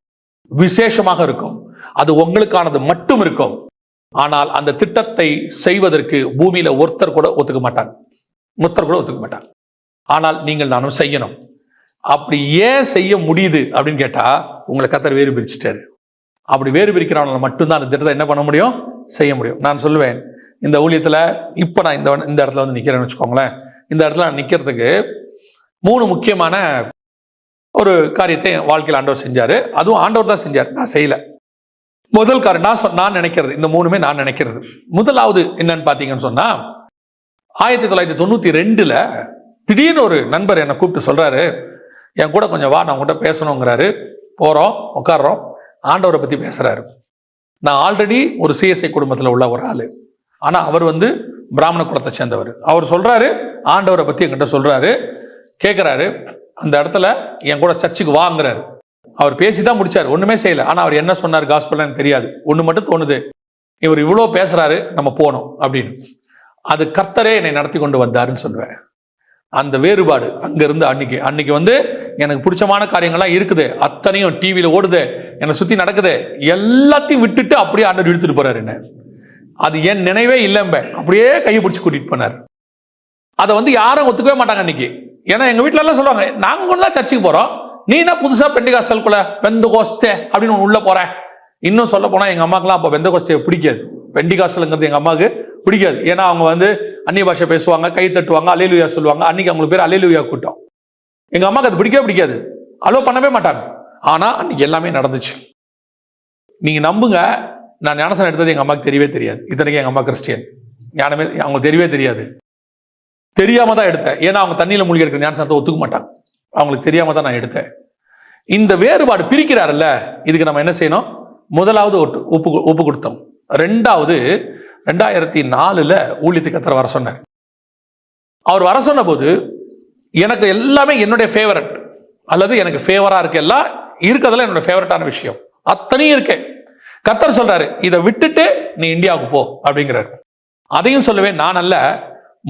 விசேஷமாக இருக்கும், அது உங்களுக்கானது மட்டும் இருக்கும். ஆனால் அந்த திட்டத்தை செய்வதற்கு பூமியில ஒருத்தர் கூட ஒத்துக்க மாட்டாங்க. ஆனால் நீங்கள் நானும் செய்யணும். அப்படி ஏன் செய்ய முடியுது அப்படின்னு கேட்டா, உங்களை கர்த்தர் வேறு பிரிச்சுட்டாரு. அப்படி வேறு பிரிக்கிறவனால மட்டும்தான் அந்த திட்டத்தை என்ன பண்ண முடியும், செய்ய முடியும். நான் சொல்லுவேன், இந்த ஊழியத்துல இப்ப நான் இந்த இடத்துல வந்து நிக்கிறேன்னு வச்சுக்கோங்களேன். இந்த இடத்துல நான் நிக்கிறதுக்கு 3 முக்கியமான ஒரு காரியத்தை வாழ்க்கையில் ஆண்டவர் செஞ்சாரு. அதுவும் ஆண்டவர் தான் செஞ்சார், நான் செய்யல. முதல் காரியம் நான் நினைக்கிறது, இந்த 3மே நான் நினைக்கிறது. முதலாவது என்னன்னு பாத்தீங்கன்னு சொன்னா, 1992 திடீர்னு ஒரு நண்பர் என்னை கூப்பிட்டு சொல்றாரு, என் கூட கொஞ்சம் வா, நான் உங்கள்கிட்ட பேசணுங்கிறாரு. போறோம், உட்காடுறோம், ஆண்டவரை பத்தி பேசுறாரு. நான் ஆல்ரெடி ஒரு சிஎஸ்ஐ குடும்பத்தில் உள்ள ஒரு ஆளு, ஆனா அவர் வந்து பிராமண குலத்தை சேர்ந்தவர். அவர் சொல்றாரு, ஆண்டவரை பத்தி என்கிட்ட சொல்றாரு, கேட்கிறாரு. அந்த இடத்துல என் கூட சர்ச்சுக்கு வாங்குறாரு. அவர் பேசிதான் முடிச்சாரு, ஒண்ணுமே செய்யல. ஆனா அவர் என்ன சொன்னார் காஸ்பல் எனக்கு தெரியாது. ஒண்ணு மட்டும் தோணுது, இவர் இவ்வளவு பேசுறாரு, நம்ம போனோம் அப்படின்னு. அது கர்த்தரே என்னை நடத்தி கொண்டு வந்தாருன்னு சொல்லுவேன். அந்த வேறுபாடு அங்க இருந்து அன்னைக்கு வந்து எனக்கு பிடிச்சமான காரியங்கள்லாம் இருக்குது, அத்தனையும் டிவியில ஓடுது, என்னை சுத்தி நடக்குது, எல்லாத்தையும் விட்டுட்டு அப்படியே ஆண்டவர் இழுத்துட்டு போறாரு என்ன. அது என் நினைவே இல்லம்ப, அப்படியே கையை பிடிச்சி கூட்டிட்டு போனார். அதை வந்து யாரும் ஒத்துக்கவே மாட்டாங்க அன்னைக்கு. ஏன்னா எங்க வீட்டுல எல்லாம் சொல்லுவாங்க, நாங்க ஒண்ணு சர்ச்சுக்கு போறோம், நீ என்ன புதுசா பெண்டிகாஸ்டலுக்குள்ள பெந்தகோஸ்தே அப்படின்னு உள்ள போற. இன்னும் சொல்ல போனா எங்க அம்மாக்கெல்லாம் அப்ப பெந்தகோஸ்தே பிடிக்காது, பெண்டிகாஸ்டலுங்கிறது எங்க அம்மாவுக்கு பிடிக்காது. ஏன்னா அவங்க வந்து அந்நிய பாஷை பேசுவாங்க, கை தட்டுவாங்க, அல்லேலூயா சொல்லுவாங்க. அன்னைக்கு அவங்களுக்கு பேர் அல்லேலூயா கூட்டம். எங்க அம்மாவுக்கு அது பிடிக்காது, அலோ பண்ணவே மாட்டாங்க. ஆனா அன்னைக்கு எல்லாமே நடந்துச்சு. நீங்க நம்புங்க, நான் ஞானசனம் எடுத்தது எங்க அம்மாவுக்கு தெரியவே தெரியாது. இத்தனைக்கு எங்க அம்மா கிறிஸ்டியன், ஞானமே அவங்களுக்கு தெரியவே தெரியாது. தெரியாம தான் எடுத்தேன். ஏன்னா அவங்க தண்ணியில மூழ்கி இருக்கிற ஞானசனத்தை ஒத்துக்க மாட்டாங்க, அவங்களுக்கு தெரியாம தான் நான் எடுத்தேன். இந்த வேறுபாடு பிரிக்கிறாருல்ல, இதுக்கு நம்ம என்ன செய்யணும்? முதலாவது ஒப்பு கொடுத்தோம். ரெண்டாவது 2004 ஊழியத்துக்கு கர்த்தர் வர சொன்னார். அவர் வர சொன்ன போது எனக்கு எல்லாமே என்னுடைய ஃபேவரட், அல்லது எனக்கு ஃபேவரா இருக்கு, எல்லாம் இருக்கிறதுல என்னோட ஃபேவரட்டான விஷயம் அத்தனையும் இருக்கு. கர்த்தர் சொல்றாரு, இதை விட்டுட்டு நீ இந்தியாவுக்கு போ அப்படிங்கிறாரு. அதையும் சொல்லுவேன் நான் அல்ல,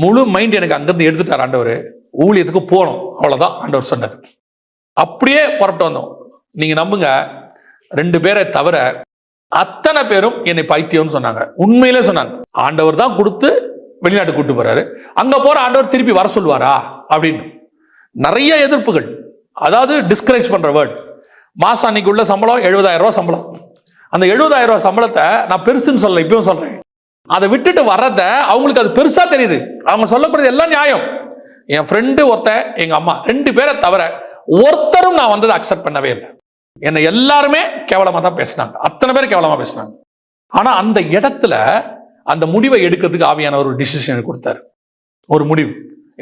முழு மைண்ட் எனக்கு அங்கிருந்து எடுத்துட்டார் ஆண்டவர். ஊழியத்துக்கு போகணும், அவ்வளவுதான் ஆண்டவர் சொன்னது. அப்படியே புறப்பட்டு வந்தோம். நீங்க நம்புங்க, 2 பேரை தவிர அத்தனை பேரும் என்னை பைத்தியம்னு சொன்னாங்க. உண்மையிலே சொன்னாங்க. ஆண்டவர் தான் கொடுத்து வெளிநாட்டு கூட்டு போறாரு, அங்க போற ஆண்டவர் திருப்பி வர சொல்லுவாரா அப்படின்னு நிறைய எதிர்ப்புகள். அதாவது டிஸ்கரேஜ் பண்ற வேர்ட். மாசம் அன்னைக்கு உள்ள சம்பளம் 70,000 ரூபாய் சம்பளம். அந்த 70,000 ரூபாய் சம்பளத்தை நான் பெருசுன்னு சொல்ல, இப்பயும் சொல்றேன். அதை விட்டுட்டு வர்றத அவங்களுக்கு அது பெருசா தெரியுது. அவங்க சொல்லப்படுறது எல்லாம் நியாயம். என் ஃப்ரெண்டு ஒருத்தன், எங்க அம்மா, 2 பேரை தவிர ஒருத்தரும் நான் வந்ததை அக்செப்ட் பண்ணவே இல்லை. என்னை எல்லாருமே கேவலமா தான் பேசினாங்க, அத்தனை பேர் கேவலமா பேசினாங்க. ஆனா அந்த இடத்துல அந்த முடிவை எடுக்கிறதுக்கு ஆவியானவர் ஒரு டிசிஷன் கொடுத்தாரு. ஒரு முடிவு,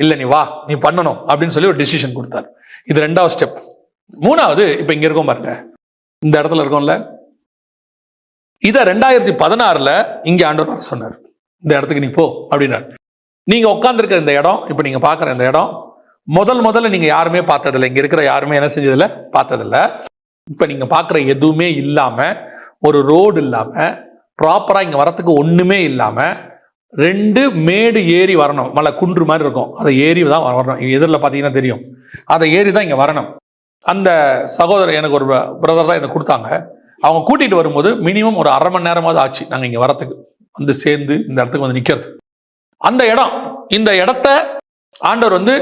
இல்லை நீ வா, நீ பண்ணணும் அப்படின்னு சொல்லி ஒரு டிசிஷன் கொடுத்தாரு. இது 2வது ஸ்டெப். 3வது, இப்ப இங்க இருக்கோம் பாருங்க, இந்த இடத்துல இருக்கோம்ல, இத 2016 இங்க ஆண்டவர் வர சொன்னார். இந்த இடத்துக்கு நீ போ அப்படின்னாரு. நீங்க உட்கார்ந்துருக்கிற இந்த இடம், இப்ப நீங்க பாக்குற இந்த இடம், முதல்ல நீங்க யாருமே பார்த்ததில்லை. இங்க இருக்கிற யாருமே என்ன செஞ்சதில்ல, பார்த்ததில்லை. இப்ப நீங்க பாக்குற எதுவுமே இல்லாம, ஒரு ரோடு இல்லாம, ப்ராப்பரா இங்க வரத்துக்கு ஒண்ணுமே இல்லாம, 2 மேடு ஏறி வரணும். மலை குன்று மாதிரி இருக்கும், அதை ஏறி தான் வரணும். எதிரில் பார்த்தீங்கன்னா தெரியும், அதை ஏறி தான் இங்க வரணும். அந்த சகோதரர், எனக்கு ஒரு பிரதர் தான் இதை கொடுத்தாங்க. அவங்க கூட்டிட்டு வரும்போது மினிமம் ஒரு 1/2 மணி நேரமாவது ஆச்சு நாங்க இங்க வரத்துக்கு, வந்து சேர்ந்து இந்த இடத்துக்கு வந்து நிக்கிறது. அந்த இடம், இந்த இடத்த ஆண்டவர் வந்து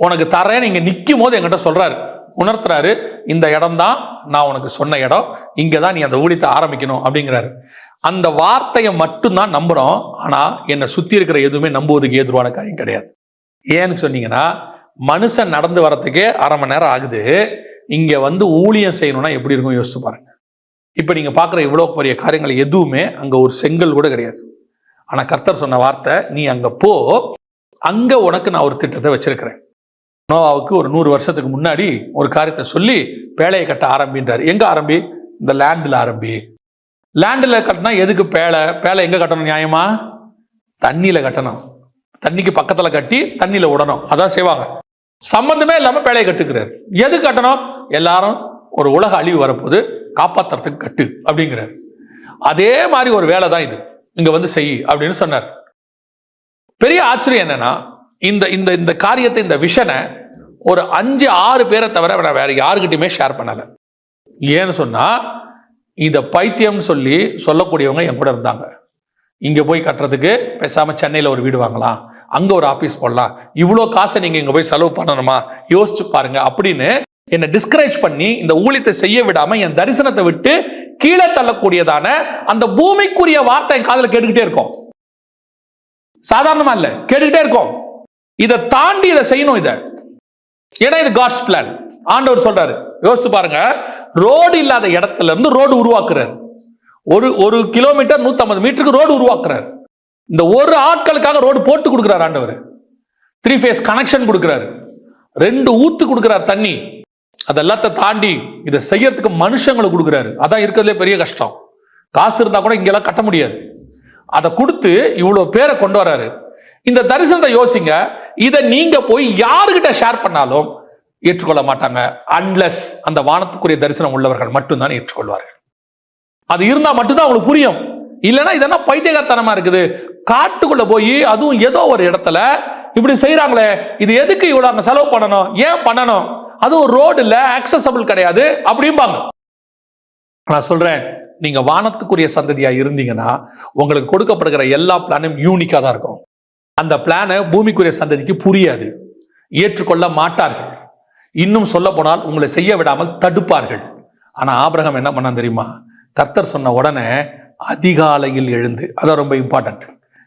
உனக்கு தரேன்னு இங்க நிற்கும் போது என்கிட்ட சொல்றாரு, உணர்த்துறாரு, இந்த இடம் தான் நான் உனக்கு சொன்ன இடம், இங்கதான் நீ அந்த ஊழியத்தை ஆரம்பிக்கணும் அப்படிங்கிறாரு. அந்த வார்த்தையை மட்டும்தான் நம்புறோம். ஆனா என்னை சுத்தி இருக்கிற எதுவுமே நம்புவதுக்கு ஏதுவான காரியம் கிடையாது. ஏன்னு சொன்னீங்கன்னா, மனுஷன் நடந்து வரத்துக்கே 1/2 மணி நேரம் ஆகுது. இங்க வந்து ஊழியம் செய்யணும்னா எப்படி இருக்கும் யோசிச்சு பாருங்க. இப்ப நீங்க பாக்குற இவ்வளவு பெரிய காரியங்கள் எதுவுமே அங்க ஒரு செங்கல் கூட கிடையாது. ஆனா கர்த்தர் சொன்ன வார்த்தை, நீ அங்க போ, அங்க உனக்கு நான் ஒரு திட்டத்தை வச்சிருக்கிறேன். நோவாவுக்கு ஒரு 100 வருஷத்துக்கு முன்னாடி ஒரு காரியத்தை சொல்லி பேழையை கட்ட ஆரம்பின்றார். எங்க ஆரம்பி? இந்த லேண்ட்ல ஆரம்பி. லேண்ட்ல கட்டினா எதுக்கு பேழை எங்க கட்டணும்? நியாயமா தண்ணியில கட்டணும். தண்ணிக்கு பக்கத்துல கட்டி தண்ணியில விடணும், அதான் செய்வாங்க. சம்பந்தமே இல்லாம பேழையை கட்டுக்கிறார். எது கட்டணும்? எல்லாரும் ஒரு உலக அழிவு வரப்போது, காப்பாத்துறதுக்கு கட்டு அப்படிங்கிறார். அதே மாதிரி ஒரு வேலை தான் இது, இங்க வந்து செய் அப்படின்னு சொன்னார். பெரிய ஆச்சரியம் என்னன்னா, இந்த இந்த இந்த காரியத்தை, இந்த விஷனை ஒரு 5-6 பேரை தவிர வேற யாருக்கிட்டையுமே ஷேர் பண்ணல. ஏன்னு சொன்னா, இத பைத்தியம் சொல்லக்கூடியவங்க என் கூட இருந்தாங்க. இங்க போய் கட்டுறதுக்கு பேசாம சென்னையில ஒரு வீடு வாங்கலாம், அங்க ஒரு ஆபீஸ் போடலாம், இவ்வளோ காசை நீங்க இங்க போய் செலவு பண்ணணுமா, யோசிச்சு பாருங்க அப்படின்னு என்னை டிஸ்கரேஜ் பண்ணி இந்த ஊழியத்தை செய்ய விடாம என் தரிசனத்தை விட்டு கீழே தள்ளக்கூடியதான அந்த பூமிக்குரிய வார்த்தை என் காதுல கேட்டுக்கிட்டே இருக்கும். சாதாரணமா இல்ல, கேட்டுக்கிட்டே இருக்கும். இதை தாண்டி இதை செய்யணும். ஏன்னா இது காட்ஸ் பிளான். ஆண்டவர் சொல்றாரு, யோசிச்சு பாருங்க, ரோடு இல்லாத இடத்துல இருந்து ரோடு உருவாக்குறாரு. ஒரு கிலோமீட்டர் 150 மீட்டருக்கு ரோடு உருவாக்குறாரு. இந்த ஒரு ஆட்களுக்காக ரோடு போட்டு கொடுக்கிறார் ஆண்டவர். 3 ஃபேஸ் கனெக்ஷன் கொடுக்கிறாரு, 2 ஊத்து கொடுக்கிறார் தண்ணி. அதெல்லாத்த தாண்டி இதை செய்யறதுக்கு மனுஷங்களை கொடுக்கிறாரு. அதான் இருக்கிறதுலே பெரிய கஷ்டம். காசு இருந்தா கூட இங்கெல்லாம் கட்ட முடியாது. அதை கொடுத்து இவ்வளவு பேரை கொண்டு வராரு. இந்த தரிசனத்தை யோசிங்க. இதை நீங்க போய் யாருகிட்ட ஷேர் பண்ணாலும் ஏற்றுக்கொள்ள மாட்டாங்க. அன்லெஸ் அந்த வானத்துக்குரிய தரிசனம் உள்ளவர்கள் மட்டும்தான் ஏற்றுக்கொள்வார்கள். அது இருந்தா மட்டும்தான் அவங்களுக்கு புரியும். இல்லைன்னா இதெல்லாம் பைத்தியகாரத்தனமா இருக்குது. காட்டுக்குள்ள போய் அதுவும் ஏதோ ஒரு இடத்துல இப்படி செய்யறாங்களே, இது எதுக்கு இவ்வளவு அங்க செலவு பண்ணணும், ஏன் பண்ணணும், அதுவும் ரோடு இல்ல, ஆக்சசபிள் கிடையாது அப்படிம்பாங்க. நான் சொல்றேன், நீங்க வானத்துக்குரிய சந்ததியா இருந்தீங்கன்னா உங்களுக்கு கொடுக்கப்படுகிற எல்லா பிளானும் யூனிக்கா தான் இருக்கும். அந்த பிளானை பூமிக்குரிய சந்ததிக்கு புரியாது, ஏற்றுக்கொள்ள மாட்டார்கள். இன்னும் சொல்ல போனால் உங்களை செய்ய விடாமல் தடுப்பார்கள். ஆனா ஆபிரகாம் என்ன பண்ணா தெரியுமா? கர்த்தர் சொன்ன உடனே அதிகாலையில் எழுந்து, அதான் ரொம்ப இம்பார்ட்டன்ட்.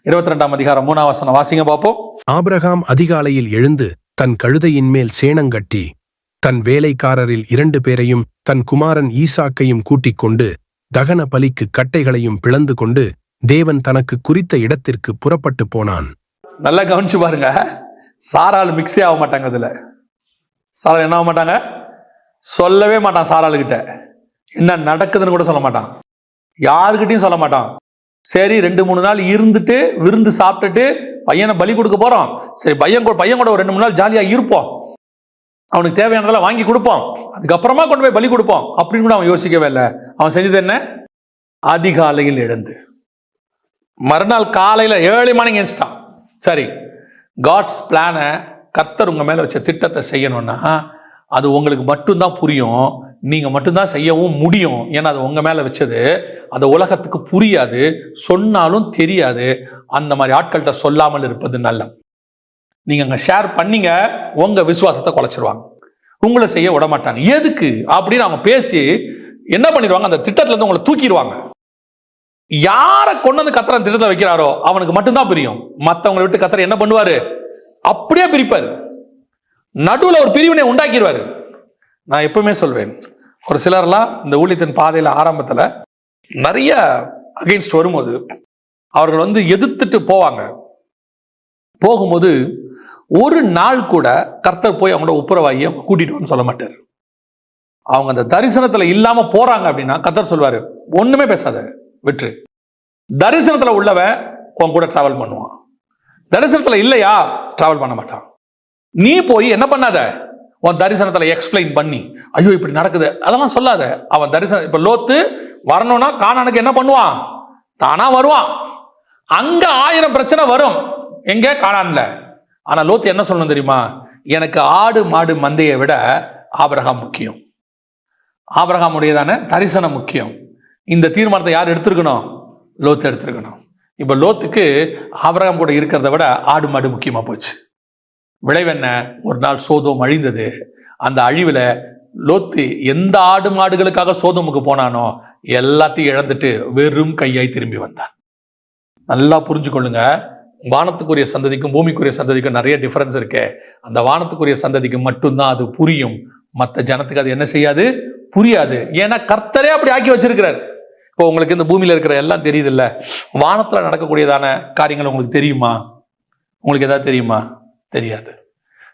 22ஆம் அதிகாரம் 3ஆம் வசனம் வாசிங்க பார்ப்போம். ஆபிரகாம் அதிகாலையில் எழுந்து தன் கழுதையின் மேல் சேணங்கட்டி தன் வேலைக்காரரில் 2 பேரையும் தன் குமாரன் ஈசாக்கையும் கூட்டிக் கொண்டு தகன பலிக்கு கட்டைகளையும் பிளந்து கொண்டு தேவன் தனக்கு குறித்த இடத்திற்கு புறப்பட்டு போனான். நல்லா கவனிச்சு பாருங்க, சாராள் மிக்ஸே ஆக மாட்டாங்க. இதுல சாராள் என்ன ஆக மாட்டாங்க, சொல்லவே மாட்டான். சாராள் கிட்ட என்ன நடக்குதுன்னு கூட சொல்ல மாட்டான், யாருக்கிட்டையும் சொல்ல மாட்டான். சரி 2-3 நாள் இருந்துட்டு விருந்து சாப்பிட்டுட்டு பையனை பலி கொடுக்க போறோம், சரி பையன் கூட ஒரு 2-3 நாள் ஜாலியா இருப்போம், அவனுக்கு தேவையானதெல்லாம் வாங்கி கொடுப்போம், அதுக்கப்புறமா கொண்டு போய் பலி கொடுப்போம் அப்படின்னு கூட அவன் யோசிக்கவே இல்லை. அவன் செஞ்சது என்ன? அதிகாலையில் எழுந்து மறுநாள் காலையில 7 மணிக்கு எழுந்துட்டான். சரி, காட்ஸ் பிளானை, கர்த்தர் உங்க மேல வச்ச திட்டத்தை செய்யணும்னா அது உங்களுக்கு மட்டும்தான் புரியும், நீங்க மட்டும்தான் செய்யவும் முடியும். ஏன்னா அது உங்க மேல வச்சது, அது உலகத்துக்கு புரியாது, சொன்னாலும் தெரியாது. அந்த மாதிரி ஆட்கள்கிட்ட சொல்லாமல் இருப்பது நல்லது. நீங்க அங்க ஷேர் பண்ணீங்க, உங்க விசுவாசத்தை குலைச்சிருவாங்க, உங்களை செய்ய விட மாட்டாங்க. எதுக்கு அப்படின்னு அவங்க பேசி என்ன பண்ணிடுவாங்க, அந்த திட்டத்துல இருந்து உங்களை தூக்கிடுவாங்க. யாரை கொண்டு வந்து கத்தரை திட்டத்தை வைக்கிறாரோ அவனுக்கு மட்டும்தான் பிரியும். மற்றவங்களை விட்டு கத்தரை என்ன பண்ணுவாரு, அப்படியே பிரிப்பாரு, நடுவுல ஒரு பிரிவினை உண்டாக்கிடுவாரு. நான் எப்பவுமே சொல்வேன், ஒரு சிலர்லாம் இந்த ஊழியத்தின் பாதையில ஆரம்பத்துல நிறைய அகைன்ஸ்ட் வரும்போது அவர்கள் எதிர்த்துட்டு போவாங்க. போகும்போது ஒரு நாள் கூட கர்த்தர் போய் அவங்களோட ஒப்புரவாகி அவங்க கூட்டிட்டு சொல்ல மாட்டார். அவங்க அந்த தரிசனத்துல இல்லாம போறாங்க அப்படின்னா கர்த்தர் சொல்வாரு, ஒண்ணுமே பேசாத, விட்டு. தரிசனத்துல உள்ளவன் உன் கூட டிராவல் பண்ணுவான், தரிசனத்துல இல்லையா டிராவல் பண்ண மாட்டான். நீ போய் என்ன பண்ணாத, உன் தரிசனத்துல எக்ஸ்பிளைன் பண்ணி ஐயோ இப்படி நடக்குது அதெல்லாம் சொல்லாத. அவன் தரிசனம், இப்ப லோத்து வரணும்னா கானானுக்கு என்ன பண்ணுவான், தானா வருவான். அங்க 1000 பிரச்சனை வரும், எங்க கானான்ல. ஆனா லோத்து என்ன சொல்லணும் தெரியுமா, எனக்கு ஆடு மாடு மந்தையை விட ஆபிரகாம் முக்கியம், ஆபிரகாமுடையதான தரிசனம் முக்கியம். இந்த தீர்மானத்தை யார் எடுத்திருக்கணும், லோத்து எடுத்திருக்கணும். இப்ப லோத்துக்கு ஆபிரகாம் கூட இருக்கிறத விட ஆடு மாடு முக்கியமா போச்சு. விளைவென்ன, ஒரு நாள் சோதோம் அழிந்தது. அந்த அழிவுல லோத்து எந்த ஆடு மாடுகளுக்காக சோதோமுக்கு போனானோ எல்லாத்தையும் இழந்துட்டு வெறும் கையாய் திரும்பி வந்தான். நல்லா புரிஞ்சுக்கொள்ளுங்க, வானத்துக்குரிய சந்ததிக்கும் பூமிக்குரிய சந்ததிக்கும் நிறைய டிஃபரன்ஸ் இருக்கு. அந்த வானத்துக்குரிய சந்ததிக்கு மட்டும்தான் அது புரியும், மற்ற ஜனத்துக்கு அது என்ன செய்யாது, புரியாது. ஏன்னா கர்த்தரே அப்படி ஆக்கி வச்சிருக்கிறார். இப்போ உங்களுக்கு இந்த பூமியில இருக்கிற எல்லாம் தெரியுது இல்ல, வானத்துல நடக்கக்கூடியதான காரியங்கள் உங்களுக்கு தெரியுமா? உங்களுக்கு ஏதாவது தெரியுமா? தெரியாது.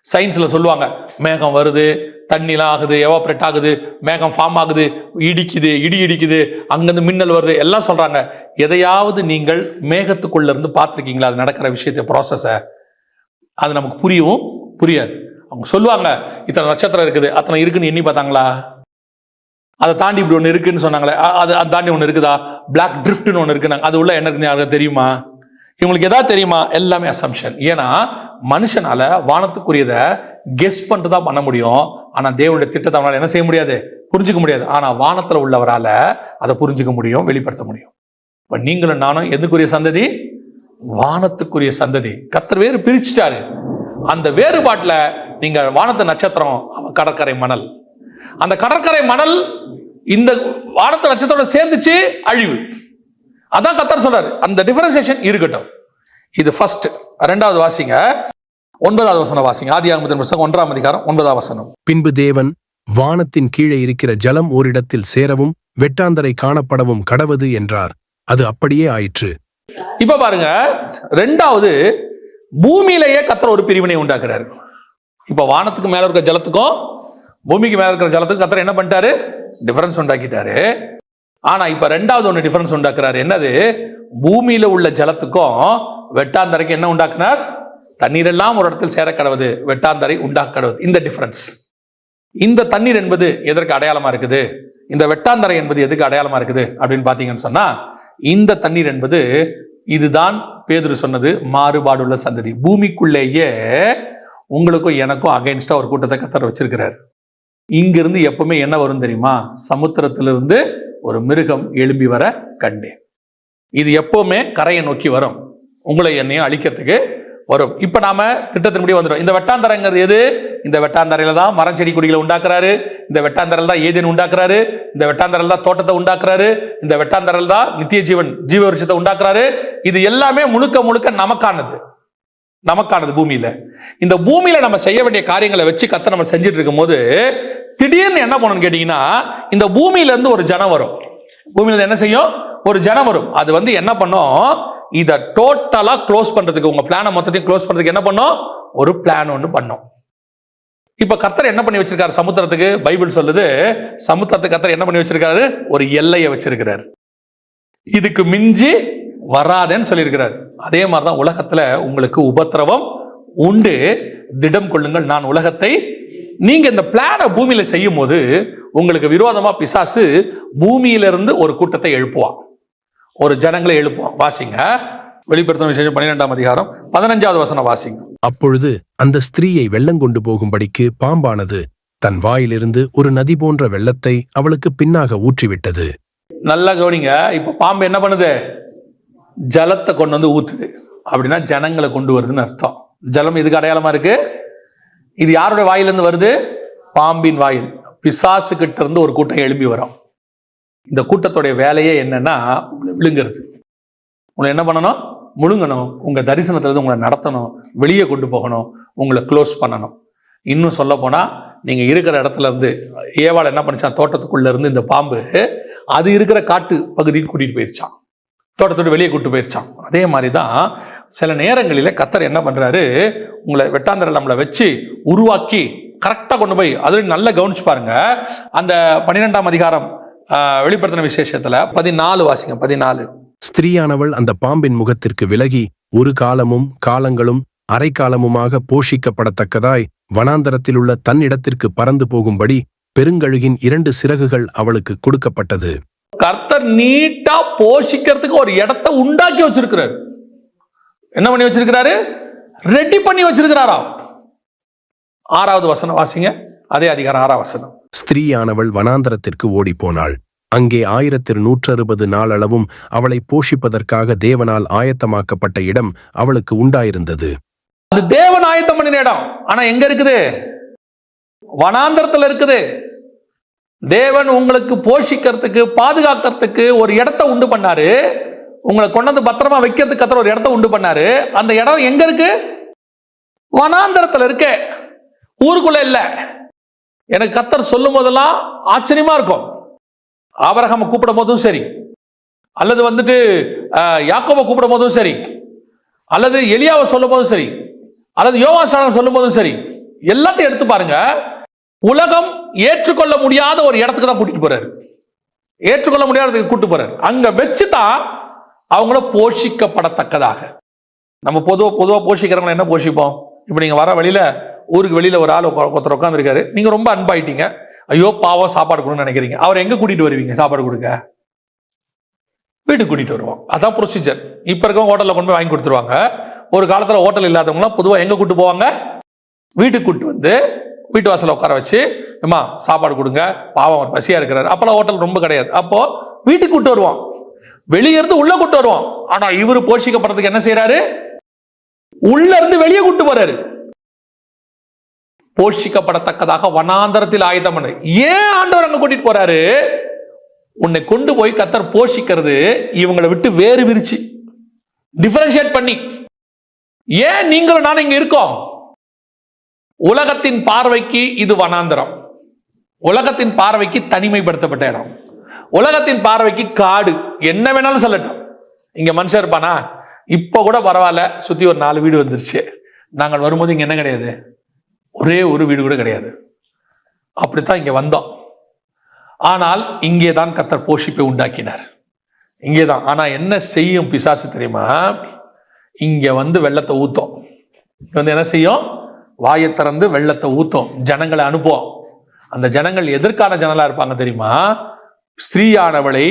சயின்ஸ்ல சொல்லுவாங்க, மேகம் வருது, தண்ணிலாம் ஆகுது, எவாப்ரேட் ஆகுது, மேகம் ஃபார்ம் ஆகுது, இடிக்குது, இடி இடிக்குது, அங்கிருந்து மின்னல் வருது, எல்லாம் சொல்றாங்க. எதையாவது நீங்கள் மேகத்துக்குள்ள இருந்து பார்த்துருக்கீங்களா அது நடக்கிற விஷயத்தை, ப்ராசஸ? அது நமக்கு புரியவும் புரியாது. அவங்க சொல்லுவாங்க இத்தனை நட்சத்திரம் இருக்குது, அத்தனை இருக்குன்னு எண்ணி பார்த்தாங்களா? அதை தாண்டி இப்படி ஒன்று இருக்குன்னு சொன்னாங்களே, அது தாண்டி ஒன்று இருக்குதா? பிளாக் ட்ரிஃப்ட்னு ஒன்று இருக்குனாங்க, அது உள்ள என்ன இருக்குன்னு யாருக்கு தெரியுமா? இவங்களுக்கு எதாவது தெரியுமா? எல்லாமே அசம்ஷன். ஏன்னா மனுஷனால வானத்துக்குரியதை கெஸ் பண்ணிட்டு தான் பண்ண முடியும். ஆனா தேவனுடைய திட்டத்தை அவனால என்ன செய்ய முடியாது? புரிஞ்சுக்க முடியாது. ஆனா வானத்துல உள்ளவரால அதை புரிஞ்சுக்க முடியும், வெளிப்படுத்த முடியும். இப்ப நீங்களும் நானும் எதுக்குரிய சந்ததி? வானத்துக்குரிய சந்ததி. கர்த்தர் வேறு பிரிச்சுட்டாரு. அந்த வேறுபாட்டுல நீங்க வானத்து நட்சத்திரம், கடற்கரை மணல். அந்த கடற்கரை மணல் இந்த வானத்து நட்சத்திரம் சேர்ந்துச்சு, அழிவு. அதான் கர்த்தர் சொல்றாரு. அந்த டிஃபரன்சியேஷன் இருக்கட்டும். இது ஃபர்ஸ்ட். இரண்டாவது வாசிங்க, 9வது வசனம் வாசிங்க. ஆதியாகமத்தின் புத்தகம் 1ஆம் அதிகாரம் 9வது வசனம். பின்பு தேவன் வானத்தின் கீழே இருக்கிற ஜலம் ஓரிடத்தில் சேரவும் வெட்டாந்தரை காணப்படவும் கடவது என்றார். அது அப்படியே ஆயிற்று. இப்ப பாருங்க, ரெண்டாவது பூமியிலேயே கர்த்தர் ஒரு பிரிவினை உண்டாக்குறாரு. இப்ப வானத்துக்கு மேல இருக்கிற ஜலத்துக்கும் பூமிக்கு மேல இருக்கிற ஜலத்துக்கும் கர்த்தர் என்ன பண்ணிட்டாரு? டிஃபரன்ஸ் உண்டாக்கிட்டாரு. ஆனா இப்ப ரெண்டாவது ஒண்ணு டிஃபரன்ஸ் உண்டாக்குறாரு. என்னது? பூமியில உள்ள ஜலத்துக்கும் வெட்டாந்தரைக்கு என்ன உண்டாக்குனார்? தண்ணீர் எல்லாம் ஒரு இடத்தில் சேர கடவுது, வெட்டாந்தரை உண்டாக்க கடவுது. இந்த டிஃபரன்ஸ். இந்த தண்ணீர் என்பது எதற்கு அடையாளமா இருக்குது? இந்த வெட்டாந்தரை என்பது எதுக்கு அடையாளமா இருக்குது அப்படின்னு பாத்தீங்கன்னு சொன்னா, இந்த தண்ணீர் என்பது இதுதான் பேதுரு சொன்னது, மாறுபாடுள்ள சந்ததி. பூமிக்குள்ளேயே உங்களுக்கும் எனக்கும் அகைன்ஸ்டா ஒரு கூட்டத்தை கர்த்தர் வச்சிருக்கிறார். இங்கிருந்து எப்பவுமே என்ன வரும் தெரியுமா? சமுத்திரத்திலிருந்து ஒரு மிருகம் எழும்பி வர கண்டேன். இது எப்பவுமே கரையை நோக்கி வரும், உங்களை என்னையும் அழிக்கிறதுக்கு வரும். இப்ப நாம திட்டத்தின்படி வந்துடும். இந்த வெட்டாந்தரைங்கிறது எது? இந்த வெட்டாந்தரையில தான் மரம் செடி கொடிகளை உண்டாக்குறாரு. இந்த வெட்டாந்தரையில் தான் ஏதேன் உண்டாக்குறாரு. இந்த வெட்டாந்தரையில் தான் தோட்டத்தை உண்டாக்குறாரு. இந்த வெட்டாந்தரையில் தான் நித்திய ஜீவ விருட்சத்தை உண்டாக்குறாரு. இது எல்லாமே முழுக்க முழுக்க நமக்கானது பூமியில. இந்த பூமியில நம்ம செய்ய வேண்டிய காரியங்களை வச்சு கர்த்தர் நம்ம செஞ்சுட்டு இருக்கும் போது திடீர்னு என்ன பண்ணணும்னு கேட்டீங்கன்னா, இந்த பூமியில இருந்து ஒரு ஜனம் வரும். பூமியில என்ன செய்யும்? ஒரு ஜனம் வரும். அது என்ன பண்ணும்? இதை டோட்டலா க்ளோஸ் பண்றதுக்கு, உங்க பிளானை மொத்தத்தையும் க்ளோஸ் பண்றதுக்கு என்ன பண்ணும்? ஒரு பிளான் ஒன்று பண்ணும். இப்ப கர்த்தர் என்ன பண்ணி வச்சிருக்காரு சமுத்திரத்துக்கு? பைபிள் சொல்லுது, சமுத்திரத்துக்கு கர்த்தர் என்ன பண்ணி வச்சிருக்காரு? ஒரு எல்லையை வச்சிருக்கிறார். இதுக்கு மிஞ்சி வராதேன்னு சொல்லியிருக்கிறார். அதே மாதிரிதான் உலகத்துல உங்களுக்கு உபத்திரவம் உண்டு, திடம் கொள்ளுங்கள், நான் உலகத்தை. நீங்க இந்த பிளானை பூமியில செய்யும் போது உங்களுக்கு விரோதமா பிசாசு பூமியிலிருந்து ஒரு கூட்டத்தை எழுப்புவான், ஒரு ஜனங்களை எழுப்புவான். வாசிங்க, வெளிப்படுத்தின விசேஷம் 12ஆம் அதிகாரம் 15வது வசனம் வாசிங்க. அப்பொழுது அந்த ஸ்திரீயை வெள்ளங்கொண்டு போகும்படிக்கு பாம்பானது தன் வாயிலிருந்து ஒரு நதி போன்ற வெள்ளத்தை அவளுக்கு பின்னாக ஊற்றிவிட்டது. நல்லா கவனிங்க. இப்ப பாம்பு என்ன பண்ணுது? ஜலத்தை கொண்டு வந்து ஊத்துது. அப்படின்னா ஜனங்களை கொண்டு வருதுன்னு அர்த்தம். ஜலம் இதுக்கு அடையாளமா இருக்கு. இது யாருடைய வாயிலிருந்து வருது? பாம்பின் வாயில். பிசாசு கிட்ட இருந்து ஒரு கூட்டம் எழும்பி வரும். இந்த கூட்டத்துடைய வேலையே என்னன்னா, உங்களை விழுங்கிறது. உங்களை என்ன பண்ணணும்? முழுங்கணும். உங்க தரிசனத்திலிருந்து உங்களை நடத்தணும், வெளியே கொண்டு போகணும், உங்களை க்ளோஸ் பண்ணணும். இன்னும் சொல்ல போனா, நீங்க இருக்கிற இடத்துல இருந்து ஏவாள் என்ன பண்ணிச்சான்? தோட்டத்துக்குள்ள இருந்து இந்த பாம்பு அது இருக்கிற காட்டு பகுதிக்கு கூட்டிட்டு போயிருச்சான், தோட்டத்தோடு வெளியே கூட்டு போயிருச்சான். அதே மாதிரிதான் சில நேரங்களில கர்த்தர் என்ன பண்றாரு? உங்களை வெட்டாந்தரை நம்மளை வச்சு உருவாக்கி கரெக்டா கொண்டு போய், அது நல்லா கவனிச்சு பாருங்க. அந்த 12ஆம் அதிகாரம் வெளிப்படுத்தின விசேஷத்துல 14 வாசிங்க. 14. ஸ்திரீயானவள் அந்த பாம்பின் முகத்திற்கு விலகி ஒரு காலமும் காலங்களும் அரைக்காலமுமாக போஷிக்கப்படத்தக்கதாய் வனாந்தரத்தில் உள்ள தன்னிடத்திற்கு பறந்து போகும்படி பெருங்கழுகின் 2 சிறகுகள் அவளுக்கு கொடுக்கப்பட்டது. கர்த்தர் நீட்டா போஷிக்கிறதுக்கு ஒரு இடத்தை உண்டாக்கி வச்சிருக்கிறார். என்ன பண்ணி வச்சிருக்கிறாரு? ரெடி பண்ணி வச்சிருக்கிறாராம். 6வது வசனம் வாசிங்க. அதே அதிகாரம் 6ஆம் வசனம். ஸ்திரீயானவள் வனாந்தரத்திற்கு ஓடி போனாள். அங்கே 1160 நாளளவும் அவளை போஷிப்பதற்காக தேவனால் ஆயத்தமாக்கப்பட்ட இடம் அவளுக்கு உண்டாயிருந்தது. அது தேவன் ஆயத்தம் பண்ணின இடம். ஆனா எங்க இருக்குது? வனாந்தரத்துல இருக்குது. தேவன் உங்களுக்கு போஷிக்கிறதுக்கு, பாதுகாக்கிறதுக்கு ஒரு இடத்தை உண்டு பண்ணாரு. உங்களை கொண்டு பத்திரமா வைக்கிறதுக்கு கர்த்தர் ஒரு இடத்தை உண்டு பண்ணாரு. அந்த இடம் எங்க இருக்கு? வனாந்தரத்துல இருக்கு, ஊருக்குள்ள இல்ல. எனக்கு கர்த்தர் சொல்லும் போதெல்லாம் ஆச்சரியமா இருக்கும். ஆபிரகாமை கூப்பிடும் போதும் சரி, அல்லது யாக்கோபை கூப்பிடும் போதும் சரி, அல்லது எலியாவை சொல்லும் போதும் சரி, அல்லது யோவான் சொல்லும் போதும் சரி, எல்லாத்தையும் எடுத்து பாருங்க. உலகம் ஏற்றுக்கொள்ள முடியாத ஒரு இடத்துக்கு தான் கூட்டிட்டு போறாரு. ஏற்றுக்கொள்ள முடியாததுக்கு கூட்டு போறாரு. அங்க வச்சுதான் அவங்கள போஷிக்கப்படத்தக்கதாக. நம்ம பொதுவா போஷிக்கிறவங்களை என்ன போஷிப்போம்? இப்ப நீங்க வர வழியில, ஊருக்கு வெளியில ஒரு ஆள் ஒருத்தர் உட்காந்துருக்காரு. நீங்க ரொம்ப அன்பாயிட்டீங்க. ஐயோ பாவம், சாப்பாடு கொடுன்னு நினைக்கிறீங்க. அவர் எங்க கூட்டிட்டு வருவீங்க? சாப்பாடு கொடுக்க வீட்டுக்கு கூட்டிட்டு வருவோம். அதான் ப்ரொசீஜர். இப்ப இருக்க ஹோட்டல்ல கொண்டு போய் வாங்கி கொடுத்துருவாங்க. ஒரு காலத்துல ஹோட்டல் இல்லாதவங்களாம் பொதுவாக எங்க கூட்டு போவாங்க? வீட்டுக்கு கூட்டு வந்து வீட்டு வாசல உட்கார வச்சு, அம்மா சாப்பாடு கொடுங்க, பாவம் அவர் பசியா இருக்கிறாரு. அப்பெல்லாம் ஹோட்டல் ரொம்ப கிடையாது. அப்போ வீட்டுக்கு கூட்டு வருவோம், வெளியே இருந்து உள்ள கூட்டு வருவோம். ஆனா இவரு போஷிக்கப்படுறதுக்கு என்ன செய்யறாரு? உள்ள இருந்து வெளியே கூட்டு போறாரு. போஷிக்கப்படத்தக்கதாக வனாந்தரத்தில் ஆயுதம் பண்ணு. ஏன் ஆண்டவர் அங்க கூட்டிட்டு போறாரு? உன்னை கொண்டு போய் கர்த்தர் போஷிக்கிறது இவங்களை விட்டு வேறு விரிச்சு டிஃபரன்ஷியேட் பண்ணி. ஏன் நீங்களும் நான் இங்க இருக்கோம்? உலகத்தின் பார்வைக்கு இது வனாந்தரம், உலகத்தின் பார்வைக்கு தனிமைப்படுத்தப்பட்ட இடம், உலகத்தின் பார்வைக்கு காடு. என்ன வேணாலும் சொல்லட்டும், இங்க மனுஷன் இருப்பானா? இப்ப கூட பரவாயில்ல, சுத்தி ஒரு 4 வீடு வந்துருச்சு. நாங்கள் வரும்போது இங்க என்ன கிடையாது? ஒரே ஒரு வீடு கூட கிடையாது. அப்படித்தான் இங்க வந்தோம். ஆனால் இங்கேதான் கர்த்தர் போஷிப்பை உண்டாக்கினார், இங்கேதான். ஆனா என்ன செய்யும் பிசாசு தெரியுமா? இங்க வந்து வெள்ளத்தை ஊத்தும். வந்து என்ன செய்யும்? வாயை திறந்து வெள்ளத்தை ஊத்தும், ஜனங்களை அனுப்பும். அந்த ஜனங்கள் எதற்கான ஜனலா இருப்பாங்க தெரியுமா? ஸ்திரீயானவளை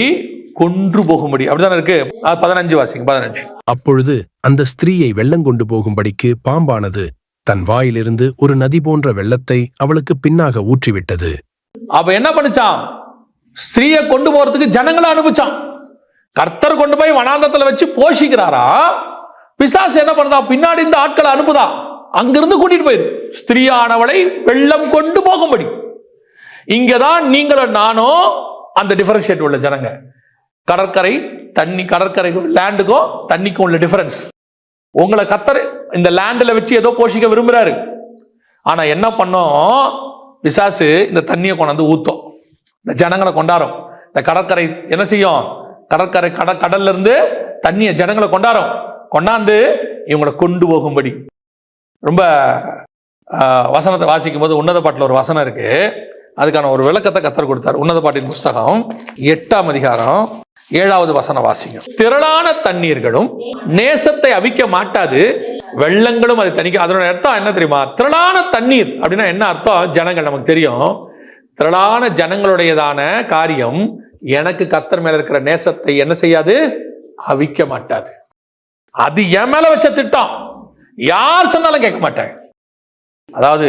கொன்று போகும்படி. அப்படித்தானே இருக்கு. 15 வாசிங்க, 15. அப்பொழுது அந்த ஸ்திரீயை வெள்ளங்கொண்டு போகும்படிக்கு பாம்பானது தன் வாயிலிருந்து ஒரு நதி போன்ற வெள்ளத்தை அவளுக்கு பின்னாக ஊற்றிவிட்டது. அப்ப என்ன பண்ணுச்சான்? ஸ்திரீயை கொண்டு போறதுக்கு ஜனங்களை அனுப்பிச்சான். கர்த்தர் கொண்டு போய் வனாந்தரத்துல வச்சு போஷிக்கிறாரா? பிசாசு என்ன பண்ணுதா? பின்னாடி இந்த ஆட்களை அனுப்புதா, அங்கிருந்து கூட்டிட்டு போயிரு. ஸ்திரீயானவளை வெள்ளம் கொண்டு போகும்படி. இங்கதான் நீங்களும் நானும் அந்த டிஃபரன்ஷியேட் உள்ள ஜனங்க. கடற்கரை தண்ணி, கடற்கரைக்கும் லேண்டுக்கும் தண்ணிக்கும் உள்ள டிஃபரன்ஸ். உங்களை கர்த்தர் இந்த லேண்ட்ல வச்சு ஏதோ போஷிக்க விரும்புறாரு. ஆனா என்ன பண்ணும் பிசாசு? இந்த தண்ணியை கொண்டாந்து ஊத்தும், இந்த ஜனங்களை கொண்டாடும். இந்த கடற்கரை என்ன செய்யும்? கடற்கரை கடல்ல இருந்து தண்ணியை ஜனங்களை கொண்டாந்து இவங்களை கொண்டு போகும்படி. ரொம்ப வசனத்தை வாசிக்கும் போது உன்னத பாட்டில் ஒரு வசனம் இருக்கு, அதுக்கான ஒரு விளக்கத்தை கர்த்தர் கொடுத்தார். உன்னத பாட்டின் புஸ்தகம் 8ஆம் அதிகாரம் 7வது வசனம் வாசிங்க. திரளான தண்ணீர்களும் நேசத்தை அவிக்க மாட்டாது, வெள்ளங்களும் அதை தணிக்க. அதனோட அர்த்தம் என்ன தெரியுமா? திரளான தண்ணீர் அப்படின்னா என்ன அர்த்தம்? ஜனங்கள். நமக்கு தெரியும், திரளான ஜனங்களுடையதான காரியம் எனக்கு கர்த்தர் மேல இருக்கிற நேசத்தை என்ன செய்யாது? அவிக்க மாட்டாது. அது என் மேல வச்ச திட்டம், யார் சொன்னாலும் கேட்க மாட்டேன். அதாவது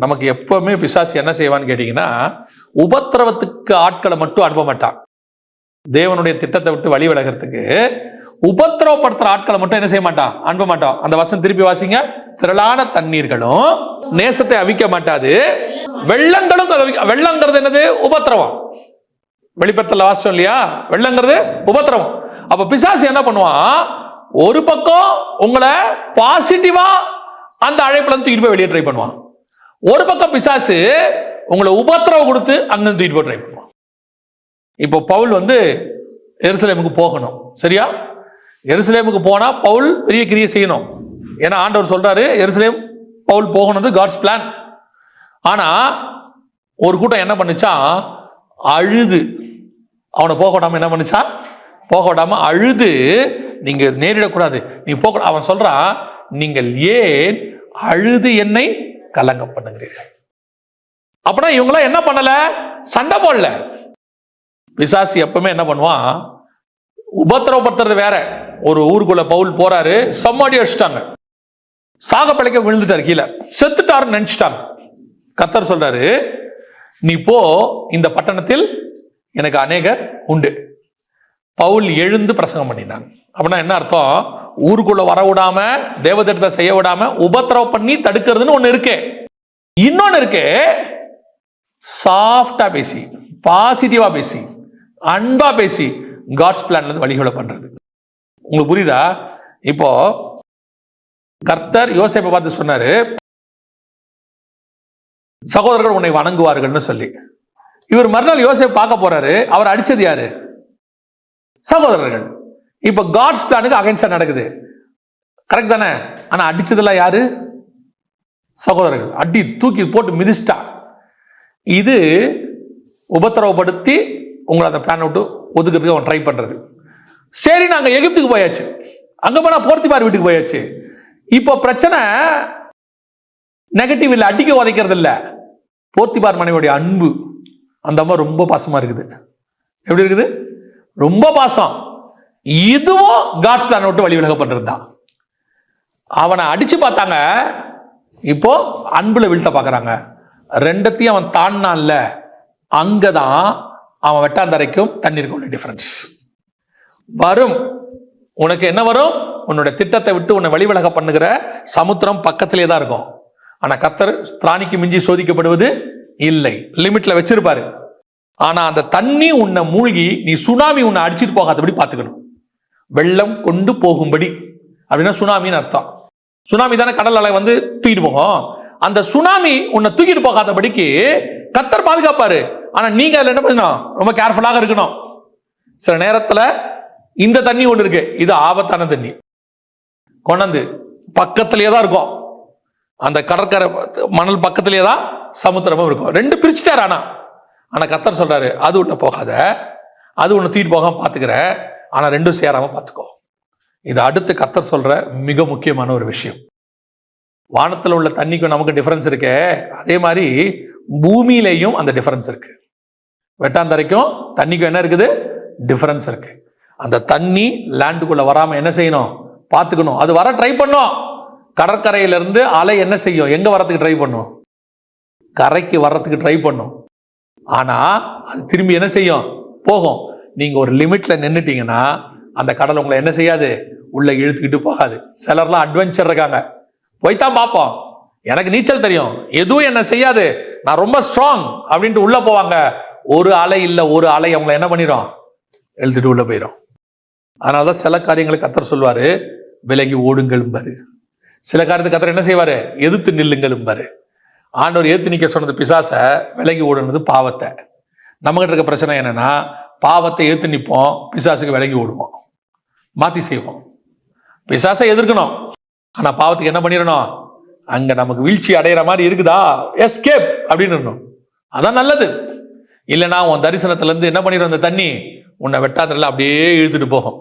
நமக்கு எப்பவுமே பிசாசு என்ன செய்வான்னு கேட்டீங்கன்னா, உபத்திரவத்துக்கு ஆட்களை மட்டும் அனுப்ப மாட்டான். தேவனுடைய திட்டத்தை விட்டு வழி விலகிறதுக்கு உபத்திரவப்படுத்துற ஆட்களை மட்டும் என்ன செய்ய மாட்டான்? அனுப்ப மாட்டான். அந்த வசனம் திருப்பி வாசிங்க. திரளான தண்ணீர்களும் நேசத்தை அவிக்க மாட்டாது, வெள்ளங்களும். வெள்ளங்கிறது என்னது? உபத்திரவம். வெளிப்படத்துல வாசிச்சோம் இல்லையா? வெள்ளங்கிறது உபத்திரவம். அப்ப பிசாசு என்ன பண்ணுவான்? ஒரு பக்கம் உங்களை பாசிட்டிவா அந்த அழைப்புல இருந்து தூக்கிட்டு போய் வெளியே ட்ரை பண்ணுவான். ஒரு பக்கம் பிசாசு உங்களை உபத்திரவம் கொடுத்து அங்க தூக்கிட்டு போய் ட்ரை பண்ணுவான். இப்போ பவுல் வந்து எருசலேமுக்கு போகணும், சரியா? எருசலேமுக்கு போனா பவுல் பெரிய கிரியை செய்யணும். ஏன்னா ஆண்டவர் சொல்றாரு எருசலேம் பவுல் போகணும், காட்ஸ் பிளான். ஆனா ஒரு கூட்டம் என்ன பண்ணுச்சா? அழுது அவனை போக விடாம என்ன பண்ணுச்சா? போக விடாம அழுது, நீங்க நேரிடக்கூடாது, நீ போக. அவன் சொல்றான், நீங்கள் ஏன் அழுது என்னை கலங்க பண்ணுகிறீர்கள்? அப்படின்னா இவங்களாம் என்ன பண்ணல? சண்டை போடல. பிசாசு எப்பவுமே என்ன பண்ணுவான்? உபத்திரவப்படுத்துறது வேற. ஒரு ஊருக்குள்ள பவுல் போறாரு, சம்மாடி அடிச்சிட்டாங்க, சாக பிழைக்க விழுந்துட்டாரு, கீழே செத்துட்டாருன்னு நினைச்சிட்டாங்க. கர்த்தர் சொல்றாரு, நீ போ, இந்த பட்டணத்தில் எனக்கு அநேகர் உண்டு. பவுல் எழுந்து பிரசங்கம் பண்ணினான். அப்படின்னா என்ன அர்த்தம்? ஊருக்குள்ள வர விடாம, தேவதத்தை செய்ய விடாம உபத்திரவம் பண்ணி தடுக்கிறதுன்னு ஒண்ணு இருக்கு. இன்னொன்னு இருக்கு, சாஃப்டா பேசி, பாசிட்டிவா பேசி, அன்பா பேசி காட்ஸ் பிளான்ல இருந்து வழிகளை பண்றது. உங்களுக்கு புரியுதா? இப்போ கர்த்தர் யோசேப்பை பார்த்து சொன்னாரு, சகோதரர்கள் உன்னை வணங்குவார்கள்னு சொல்லி. இவர் மறுநாள் யோசேப்பு பார்க்க போறாரு, அவர் அடிச்சது யாரு? சகோதரர்கள். இப்ப காட்ஸ் பிளானுக்கு அகைன்ஸ்டா நடக்குது, கரெக்ட் தானே? ஆனா அடிச்சதெல்லாம் யாரு? சகோதரர்கள். அடி தூக்கி போட்டு மிதிச்சிட்டா. இது உபத்திரவப்படுத்தி உங்களை அந்த பிளான் விட்டு ஒதுக்கிறதுக்கு அவன் ட்ரை பண்றது. சரி, நாங்க எகிப்துக்கு போயாச்சு, அங்க போனா போர்த்திபார் வீட்டுக்கு போயாச்சு. இப்போ பிரச்சனை நெகட்டிவ் இல்லை, அடிக்க உதைக்கிறது இல்லை. போர்த்திபார் மனைவியுடைய அன்பு, அந்த அம்மா ரொம்ப பாசமா இருக்குது. எப்படி இருக்குது? ரொம்ப பாசம். இதுவும் காட்ஸ் பிளான் விட்டு வழி விலக பண்றது தான். அவனை அடிச்சு பார்த்தாங்க, இப்போ அன்புல வீழ்த்த பார்க்கறாங்க. ரெண்டத்தையும் அவன் தாண்டான்ல, அங்கதான் அவன் வெட்டாந்தரைக்கும் தண்ணீருக்கும் உள்ள டிஃபரன்ஸ் வரும். உனக்கு என்ன வரும்? உன்னுடைய திட்டத்தை விட்டு உன்னை வழி விலக பண்ணுகிற சமுத்திரம் பக்கத்திலே தான் இருக்கும். ஆனா கர்த்தர் திராணிக்கு மிஞ்சி சோதிக்கப்படுவது இல்லை, லிமிட்ல வச்சிருப்பாரு. ஆனா அந்த தண்ணி உன்னை மூழ்கி நீ சுனாமி உன்னை அடிச்சிட்டு போகாதபடி பார்த்துக்கணும். வெள்ளம் கொண்டு போகும்படி அப்படின்னா சுனாமின்னு அர்த்தம். சுனாமி தானே கடல் அலை வந்து தூக்கிட்டு போகும். அந்த சுனாமி உன்னை தூக்கிட்டு போகாதபடிக்கு கர்த்தர் பாதுகாப்பாரு. ஆனா நீங்க அதுல என்ன பண்ணணும்? ரொம்ப கேர்ஃபுல்லாக இருக்கணும். சில நேரத்துல இந்த தண்ணி ஒன்று இருக்கு, இது ஆபத்தான தண்ணி, கொண்டாந்து பக்கத்திலேயே தான் இருக்கும். அந்த கடற்கரை மணல் பக்கத்திலேயே தான் சமுத்திரமும் இருக்கும். ரெண்டு பிரிச்சுட்டாரு. ஆனா கர்த்தர் சொல்றாரு, அது உன்னை போகாத, அது உன்னை தூக்கிட்டு போகாம பாத்துக்கிற, ஆனா ரெண்டும் சேராம பாத்துக்கோ. இது அடுத்து கர்த்தர் சொல்ற மிக முக்கியமான ஒரு விஷயம். வானத்தில் உள்ள தண்ணிக்கும் நமக்கு டிஃபரன்ஸ் இருக்கு, அதே மாதிரி பூமியிலையும் அந்த டிஃபரன்ஸ் இருக்கு. வெட்டாந்தரைக்கும் தண்ணிக்கும் என்ன இருக்குது? டிஃபரன்ஸ் இருக்கு. அந்த தண்ணி லேண்டுக்குள்ள வராம என்ன செய்யணும்? பார்த்துக்கணும். அது வர ட்ரை பண்ணும். கடற்கரையிலிருந்து அலை என்ன செய்யும்? எங்க வரத்துக்கு ட்ரை பண்ணும்? கரைக்கு வர்றதுக்கு ட்ரை பண்ணும். ஆனா அது திரும்பி என்ன செய்யும்? போகும். நீங்க ஒரு லிமிட்ல நின்றுட்டீங்கன்னா அந்த கடல் உங்களை என்ன செய்யாது? உள்ள இழுத்துக்கிட்டு போகாது. சிலர்லாம் அட்வென்ச்சர் இருக்காங்க, போய்தான் பார்ப்போம், எனக்கு நீச்சல் தெரியும், எதுவும் என்ன செய்யாது, நான் ரொம்ப ஸ்ட்ராங் அப்படின்ட்டு உள்ள போவாங்க. ஒரு அலை இல்ல, ஒரு அலை அவங்களை என்ன பண்ணிடும்? எழுத்துட்டு உள்ள போயிடும். அதனாலதான் சில காரியங்களை கர்த்தர் சொல்வாரு, விலகி ஓடுங்களும் பாரு. சில காரியத்தை கர்த்தர் என்ன செய்வாரு? எதிர்த்து நில்லுங்களும் பாரு. ஆண்டவர் ஏத்து நிக்க சொன்னது பிசாச, விலகி ஓடுனது பாவத்தை. நம்மகிட்ட இருக்க பிரச்சனை என்னன்னா, பாவத்தை ஏத்து நிற்போம், பிசாசுக்கு விலகி ஓடுவோம், மாத்தி செய்வோம். பிசாசை எதிர்க்கணும், ஆனா பாவத்துக்கு என்ன பண்ணிடணும்? அங்க நமக்கு வீழ்ச்சி அடைகிற மாதிரி இருக்குதா, எஸ்கேப் அப்படின்னு. அதான் நல்லது. இல்லைன்னா உன் தரிசனத்துல இருந்து என்ன பண்ணிடும்? அந்த தண்ணி உன்னை வெட்டாந்தரையில் அப்படியே இழுத்துட்டு போகும்.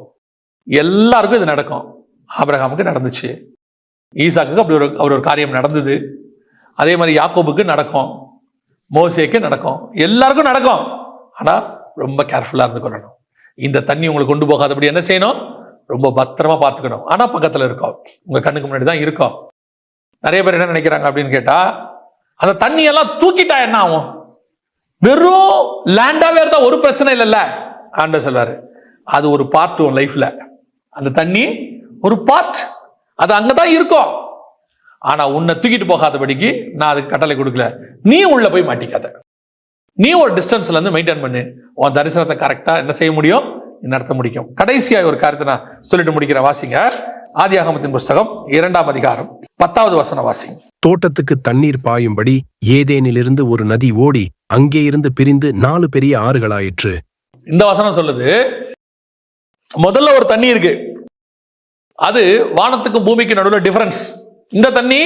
எல்லாருக்கும் இது நடக்கும். ஆபிரகாமுக்கு நடந்துச்சு, ஈசாக்குக்கு அப்படி ஒரு காரியம் நடந்தது. அதே மாதிரி யாக்கோபுக்கு நடக்கும், மோசேக்கு நடக்கும், எல்லாருக்கும் நடக்கும். ஆனா ரொம்ப கேர்ஃபுல்லா இருந்து கொள்ளணும். இந்த தண்ணி உங்களுக்கு கொண்டு போகாதபடி என்ன செய்யணும்? ரொம்ப பத்திரமா பார்த்துக்கணும். ஆனா பக்கத்துல இருக்கோம், உங்க கண்ணுக்கு முன்னாடி தான் இருக்கோம். நிறைய பேர் என்ன நினைக்கிறாங்க அப்படின்னு கேட்டா, அந்த தண்ணி எல்லாம் தூக்கிட்டா என்ன ஆகும்? வெறும் லேண்டாவே இருந்தா ஒரு பிரச்சனை இல்லைல்ல. ஆண்டவர் சொல்வாரு, அது ஒரு பார்ட் உன் லைஃப்ல. அந்த தண்ணி ஒரு பார்ட், அது அங்கதான் இருக்கும். ஆனா உன்னை தூக்கிட்டு போகாதபடிக்கு நான் அதுக்கு கட்டளை கொடுக்கல. நீ உள்ள போய் மாட்டிக்காத, நீ ஒரு டிஸ்டன்ஸ்ல இருந்து மெயின்டைன் பண்ணு. உன் தரிசனத்தை கரெக்டா என்ன செய்ய முடியும்? நடத்த முடியும். கடைசியா ஒரு காரியத்தை நான் சொல்லிட்டு முடிக்கிற. வாசிங்க ஆதியாகமத்தின் புஸ்தகம் 2ஆம் அதிகாரம் 10வது வசனம் வாசிங்க. தோட்டத்துக்கு தண்ணீர் பாயும்படி ஏதேனிலிருந்து ஒரு நதி ஓடி அங்கே இருந்து பிரிந்து 4 பெரிய ஆறுகளாயிற்று. இந்த வசனம் சொல்லுது, முதல்ல ஒரு தண்ணி இருக்கு, அது வானத்துக்கும் பூமிக்கு நடுவில் டிஃபரன்ஸ். இந்த தண்ணி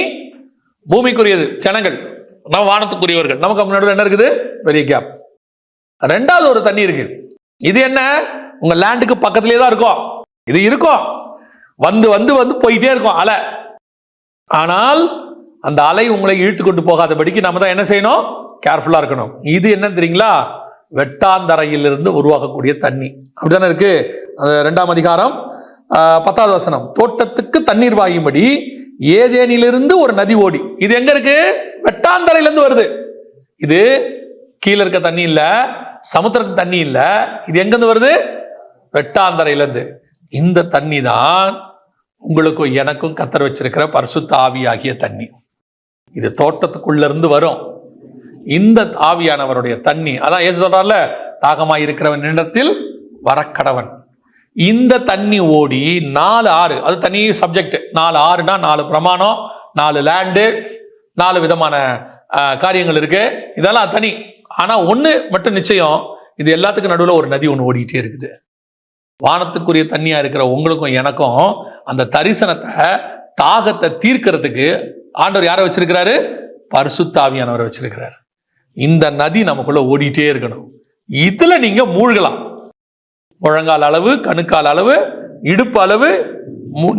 பூமிக்குரியது, ஜனங்கள், நம்ம வானத்துக்குரியவர்கள், நமக்கு நடுவில் என்ன இருக்குது? பெரிய கேப். ரெண்டாவது ஒரு தண்ணி இருக்கு, இது என்ன? உங்க லேண்டுக்கு பக்கத்திலே தான் இருக்கும். இது இருக்கும், வந்து வந்து வந்து போயிட்டே இருக்கும் அலை. ஆனால் அந்த அலை உங்களை இழுத்து கொண்டு போகாதபடிக்கு நம்ம தான் என்ன செய்யணும்? கேர்ஃபுல்லா இருக்கணும். இது என்ன தெரியுங்களா? வெட்டாந்தரையிலிருந்து உருவாக்கக்கூடிய தண்ணி. அப்படித்தானே இருக்கு. 2ஆம் அதிகாரம் 10வது வசனம், தோட்டத்துக்கு தண்ணீர் வாயும்படி ஏதேனிலிருந்து ஒரு நதி ஓடி. இது எங்க இருக்கு? வெட்டாந்தரையிலிருந்து வருது. இது கீழே இருக்க தண்ணி இல்ல, சமுத்திரத்து தண்ணி இல்ல, இது எங்கிருந்து வருது? வெட்டாந்தரையிலிருந்து. இந்த தண்ணி தான் உங்களுக்கும் எனக்கும் கர்த்தர் வச்சிருக்கிற பரிசுத்த ஆவியாகிய தண்ணி. இது தோட்டத்துக்குள்ள இருந்து வரும். இந்த ஆவியானவருடைய தண்ணி, அதான் இயேசு சொல்றார்ல, தாகமாய் இருக்கிறவன் இடத்தில் வரக்கடவன். இந்த தண்ணி ஓடி 4 ஆறு, அது தனி சப்ஜெக்ட். 4 ஆறுனா 4 பிரமாணம், 4 லேண்டு, 4 விதமான காரியங்கள் இருக்கு. இதெல்லாம் தனி. ஆனா ஒண்ணு மட்டும் நிச்சயம், இது எல்லாத்துக்கும் நடுவில் ஒரு நதி ஒன்று ஓடிட்டே இருக்குது. வானத்துக்குரிய தண்ணியா இருக்கிற உங்களுக்கும் எனக்கும் அந்த தரிசனத்தை, தாகத்தை தீர்க்கிறதுக்கு ஆண்டவர் யாரை வச்சிருக்கிறாரு? பரிசுத்த ஆவியானவரை வச்சிருக்கிறார். இந்த நதி நமக்குள்ள ஓடிட்டே இருக்கணும். இதுல நீங்க மூழ்கலாம். முழங்கால் அளவு, கணுக்கால் அளவு, இடுப்பு அளவு,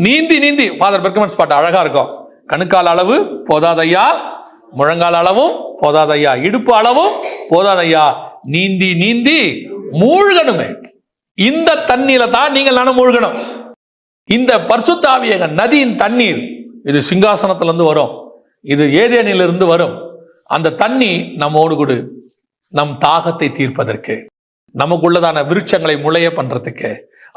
நீந்தி நீந்தி. ஃபாதர் பெர்கமன்ஸ் பாட்டு அழகா இருக்கும். கணுக்கால் அளவு போதாதையா, முழங்கால் அளவும் போதாதையா, இடுப்பு அளவும் போதாதையா, நீந்தி நீந்தி மூழ்கணுமே. இந்த தண்ணீரை தான் நீங்கள் நானும் மூழ்கணும். இந்த பரிசுத்த ஆவியாக நதியின் தண்ணீர் இது சிங்காசனத்திலிருந்து வரும், இது ஏதேனிலிருந்து வரும். அந்த தண்ணி நம்மோடு கூட நம் தாகத்தை தீர்ப்பதற்கு, நமக்குள்ளதான விருட்சங்களை முளைய பண்றதுக்கு,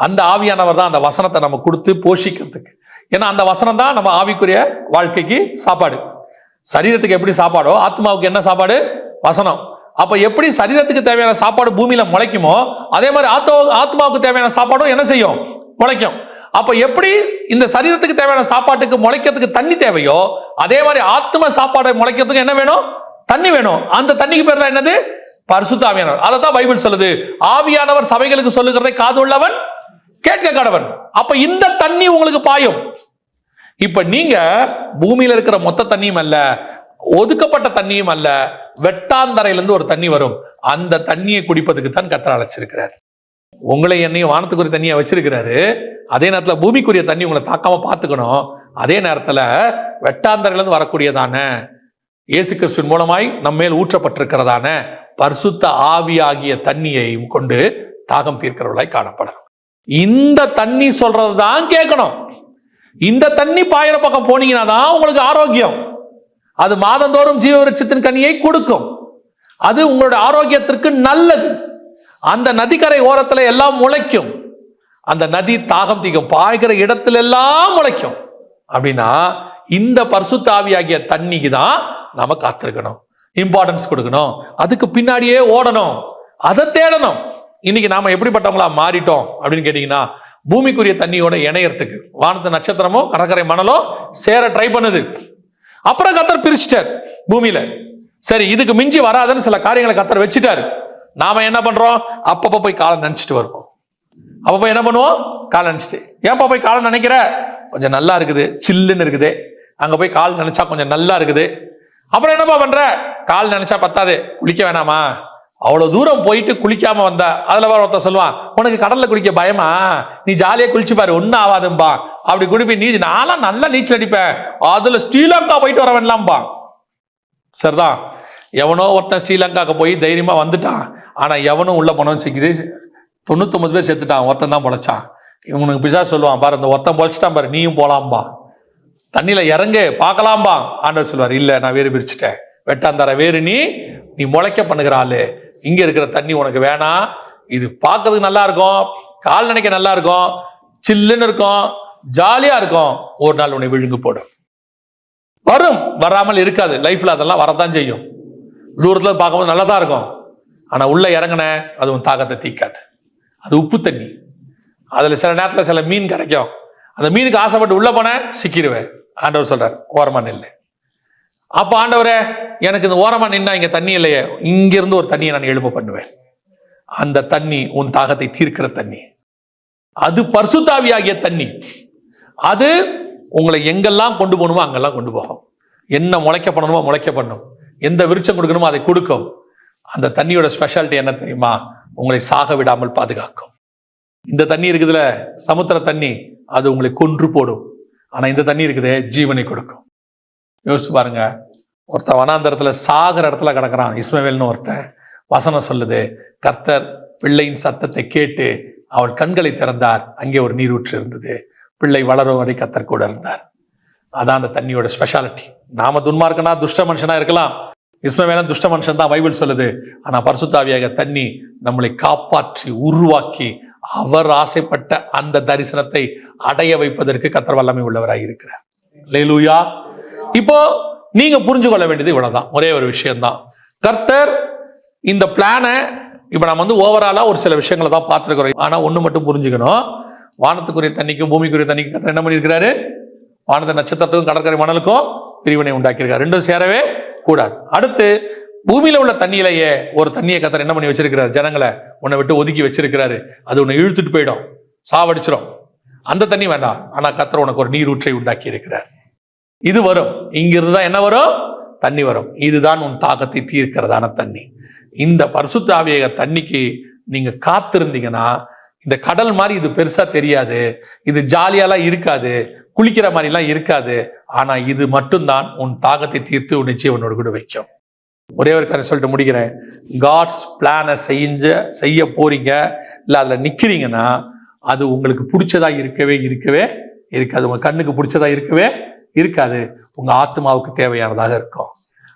அந்த ஆவியானவர் தான் அந்த வசனத்தை நம்ம கொடுத்து போஷிக்கிறதுக்கு. ஏன்னா அந்த வசனம் தான் நம்ம ஆவிக்குரிய வாழ்க்கைக்கு சாப்பாடு. சரீரத்துக்கு எப்படி சாப்பாடோ ஆத்மாவுக்கு என்ன சாப்பாடு? வசனம். அப்ப எப்படி சரீரத்துக்கு தேவையான சாப்பாடு பூமியில முளைக்குமோ அதே மாதிரி ஆத்மாவுக்கு தேவையான சாப்பாடும் என்ன செய்யும்? முளைக்கும். அப்ப எப்படி இந்த சரீரத்துக்கு தேவையான சாப்பாட்டுக்கு முளைக்கிறதுக்கு தண்ணி தேவையோ அதே மாதிரி ஆத்ம சாப்பாடை முளைக்கிறதுக்கு என்ன வேணும்? தண்ணி வேணும். அந்த தண்ணிக்கு பேர் தான் என்னது? பரிசுத்த ஆவியானவர். அதை தான் பைபிள் சொல்லுது, ஆவியானவர் சபைகளுக்கு சொல்லுகிறதை காது உள்ளவன் கேட்க கடவன். அப்ப இந்த தண்ணி உங்களுக்கு பாயும். இப்ப நீங்க பூமியில இருக்கிற மொத்த தண்ணியும் அல்ல, ஒதுக்கப்பட்ட தண்ணியும் அல்ல, வெட்டாந்தரையிலிருந்து ஒரு தண்ணி வரும். அந்த தண்ணியை குடிப்பதுக்கு தான் கர்த்தர் அழைச்சிருக்கிறார். உங்களை என்னையும் வானத்துக்குரிய தண்ணியை வச்சிருக்கிறாரு. அதே நேரத்தில் பூமிக்குரிய தண்ணி உங்களை தாக்காம பார்த்துக்கணும். அதே நேரத்தில் வெட்டாந்தரையிலிருந்து வரக்கூடியதான இயேசு கிறிஸ்துவின் மூலமாய் நம்ம மேல் ஊற்றப்பட்டிருக்கிறதான பரிசுத்த ஆவியாகிய தண்ணியையும் கொண்டு தாகம் தீர்க்கிறவர்களாய் காணப்படும். இந்த தண்ணி சொல்றது தான் கேட்கணும். இந்த தண்ணி பாயிர பக்கம் போனீங்கன்னா தான் உங்களுக்கு ஆரோக்கியம். அது மாதந்தோறும் ஜீவ விருட்சத்தின் கனியை கொடுக்கும். அது உங்களுடைய ஆரோக்கியத்திற்கு நல்லது. அந்த நதிக்கரை ஓரத்துல எல்லாம் முளைக்கும். அந்த நதி தாகம் தீக்கும் பாய்கிற இடத்துல எல்லாம் முளைக்கும். அப்படின்னா இந்த பரிசுத்த ஆவியாகிய தண்ணிக்கு தான் நாம காத்திருக்கணும், இம்பார்ட்டன்ஸ் கொடுக்கணும், அதுக்கு பின்னாடியே ஓடணும், அதை தேடணும். இன்னைக்கு நாம எப்படிப்பட்டவங்களா மாறிட்டோம் அப்படின்னு கேட்டீங்கன்னா, பூமிக்குரிய தண்ணியோட இணையறதுக்கு வானத்து நட்சத்திரமும் கடற்கரை மணலும் சேர ட்ரை பண்ணுது. அப்புறம் கர்த்தர் பிரிச்சுட்டார் பூமியில. சரி, இதுக்கு மிஞ்சி வராதுன்னு சில காரியங்களை கர்த்தர் வச்சுட்டாரு. நாம என்ன பண்றோம்? அப்பப்ப போய் காலை நினைச்சிட்டு வருவோம். அப்ப என்ன பண்ணுவோம்? காலை நினைச்சிட்டு. ஏன்பா போய் காலை நினைக்கிற? கொஞ்சம் நல்லா இருக்குது, சில்லுன்னு இருக்குது, அங்க போய் கால் நினைச்சா கொஞ்சம் நல்லா இருக்குது. அப்புறம் என்னப்பா பண்ற? கால் நினைச்சா பத்தாது, குளிக்க வேணாமா? அவ்வளவு தூரம் போயிட்டு குளிக்காம வந்த அதுல வர ஒருத்தர் சொல்லுவான், உனக்கு கடல்ல குளிக்க பயமா? நீ ஜாலியா குளிச்சு பாரு, ஒன்னும் ஆகாதும்பா. அப்படி குடிப்பி நீ நான்லாம் நல்லா நீச்சல் அடிப்பேன், அதுல ஸ்ரீலங்கா போயிட்டு வர வேண்டாம்பா. சரிதான், எவனோ ஒருத்தன் ஸ்ரீலங்காக்கு போய் தைரியமா வந்துட்டான். ஆனா எவனும் உள்ள போனோம்னு சிக்கிது 99 பேர் செத்துட்டான், ஒருத்தன் தான் பொழைச்சான். இவனுக்கு பிசா சொல்லுவான், பாரு இந்த ஒருத்தன் பொழைச்சிட்டான் பாரு, நீயும் போலாம்பா, தண்ணியில இறங்கு பார்க்கலாம்பா. ஆண்டவர் சொல்வார், இல்ல நான் வேறு பிரிச்சுட்டேன், வெட்டாந்தர வேறு நீ முளைக்க பண்ணுகிற ஆளு, இங்க இருக்கிற தண்ணி உனக்கு வேணாம். இது பார்க்கறதுக்கு நல்லா இருக்கும், கால் நினைக்க நல்லா இருக்கும், சில்லுன்னு இருக்கும், ஜாலியா இருக்கும். ஒரு நாள் உன்னை விழுங்கு போடும். வரும், வராமல் இருக்காது. லைஃப்ல அதெல்லாம் வரதான் செய்யும். தூரத்துல பார்க்கும்போது நல்லா தான் இருக்கும். ஆனா உள்ள இறங்கின அது உன் தாகத்தை தீக்காது. அது உப்பு தண்ணி. அதுல சில நேரத்துல சில மீன் கிடைக்கும். அந்த மீனுக்கு ஆசைப்பட்டு உள்ள போன சிக்கிடுவேன். ஆண்டவர் சொல்றார், ஓரமா நில்லு. அப்ப ஆண்டவரே, எனக்கு இந்த ஓரமா நின்னா இங்க தண்ணி இல்லையே, இங்கிருந்து ஒரு தண்ணியை நான் எழுப்ப பண்ணுவேன். அந்த தண்ணி உன் தாகத்தை தீர்க்கிற தண்ணி. அது பரிசுத்த ஆவியாகிய தண்ணி. அது உங்களை எங்கெல்லாம் கொண்டு போகணுமோ அங்கெல்லாம் கொண்டு போகும். என்ன முளைக்க பண்ணணுமோ முளைக்க பண்ணும். எந்த விருட்சம் கொடுக்கணுமோ அதை கொடுக்கும். அந்த தண்ணியோட ஸ்பெஷாலிட்டி என்ன தெரியுமா? உங்களை சாக விடாமல் பாதுகாக்கும். இந்த தண்ணி இருக்குதுல, சமுத்திர தண்ணி, அது உங்களை கொன்று போடும். ஆனா இந்த தண்ணி இருக்குது, ஜீவனை கொடுக்கும். யோசிச்சு பாருங்க, ஒருத்தன் வனாந்தரத்துல சாகிற இடத்துல கிடக்குறான், இஸ்மவேல்னு ஒருத்தன். வசனம் சொல்லுது, கர்த்தர் பிள்ளையின் சத்தத்தை கேட்டு அவள் கண்களை திறந்தார், அங்கே ஒரு நீரூற்று இருந்தது. பிள்ளை வளரும் வரை கர்த்தர் கூட இருந்தார். அதான் அந்த தண்ணியோட ஸ்பெஷாலிட்டி. நாம துன்மார்க்கனா துஷ்ட மனுஷனா இருக்கலாம், இஸ்மவேலன் துஷ்ட மனுஷன் தான் பைபிள் சொல்லுது. ஆனா பரிசுத்த ஆவியாக தண்ணி நம்மளை காப்பாற்றி உருவாக்கி அவர் ஆசைப்பட்ட அந்த தரிசனத்தை அடைய வைப்பதற்கு கர்த்தர் வல்லமை உள்ளவராக இருக்கிறார். அல்லேலூயா. இப்போ நீங்க புரிஞ்சு கொள்ள வேண்டியது இவ்வளவுதான், ஒரே ஒரு விஷயம்தான். கர்த்தர் இந்த பிளானை இப்ப நம்ம ஓவராலா ஒரு சில விஷயங்களை தான் பார்த்துருக்கிறோம். ஆனா ஒண்ணு மட்டும் புரிஞ்சுக்கணும், வானத்துக்குரிய தண்ணிக்கும் பூமிக்குரிய தண்ணிக்கும் கர்த்தர் என்ன பண்ணியிருக்கிறாரு? வானத்தை நட்சத்திரத்துக்கும் கடற்கரை மணலுக்கும் பிரிவினை உண்டாக்கியிருக்காரு. ரெண்டும் சேரவே கூடாது. அடுத்து பூமியில உள்ள தண்ணியிலேயே ஒரு தண்ணியை கர்த்தர் என்ன பண்ணி வச்சிருக்கிறார்? ஜனங்களை உன்னை விட்டு ஒதுக்கி வச்சிருக்கிறாரு. அது உன்னை இழுத்துட்டு போயிடும், சாவடிச்சிடும். அந்த தண்ணி வேண்டாம். ஆனா கர்த்தர் உனக்கு ஒரு நீரூற்றை உண்டாக்கி இருக்கிறார். இது வரும், இங்கிருந்து தான் என்ன வரும்? தண்ணி வரும். இதுதான் உன் தாகத்தை தீர்க்கிறதான தண்ணி. இந்த பரிசுத்த ஆவியாக தண்ணிக்கு நீங்க காத்திருந்தீங்கன்னா, இந்த கடல் மாதிரி இது பெருசா தெரியாது, இது ஜாலியாலாம் இருக்காது, குளிக்கிற மாதிரிலாம் இருக்காது. ஆனா இது மட்டும்தான் உன் தாகத்தை தீர்த்து உன் நிச்சயவனோடு கூட வைக்கும். ஒரே ஒரு காரியம் சொல்லிட்டு முடிக்கிறேன். காட்ஸ் பிளானை செய்ய போறீங்க, இல்லை அதில் நிற்கிறீங்கன்னா அது உங்களுக்கு பிடிச்சதா இருக்கவே இருக்காது. உங்க கண்ணுக்கு பிடிச்சதா இருக்கவே இருக்காது. உங்க ஆத்மாவுக்கு தேவையானதாக இருக்கும்.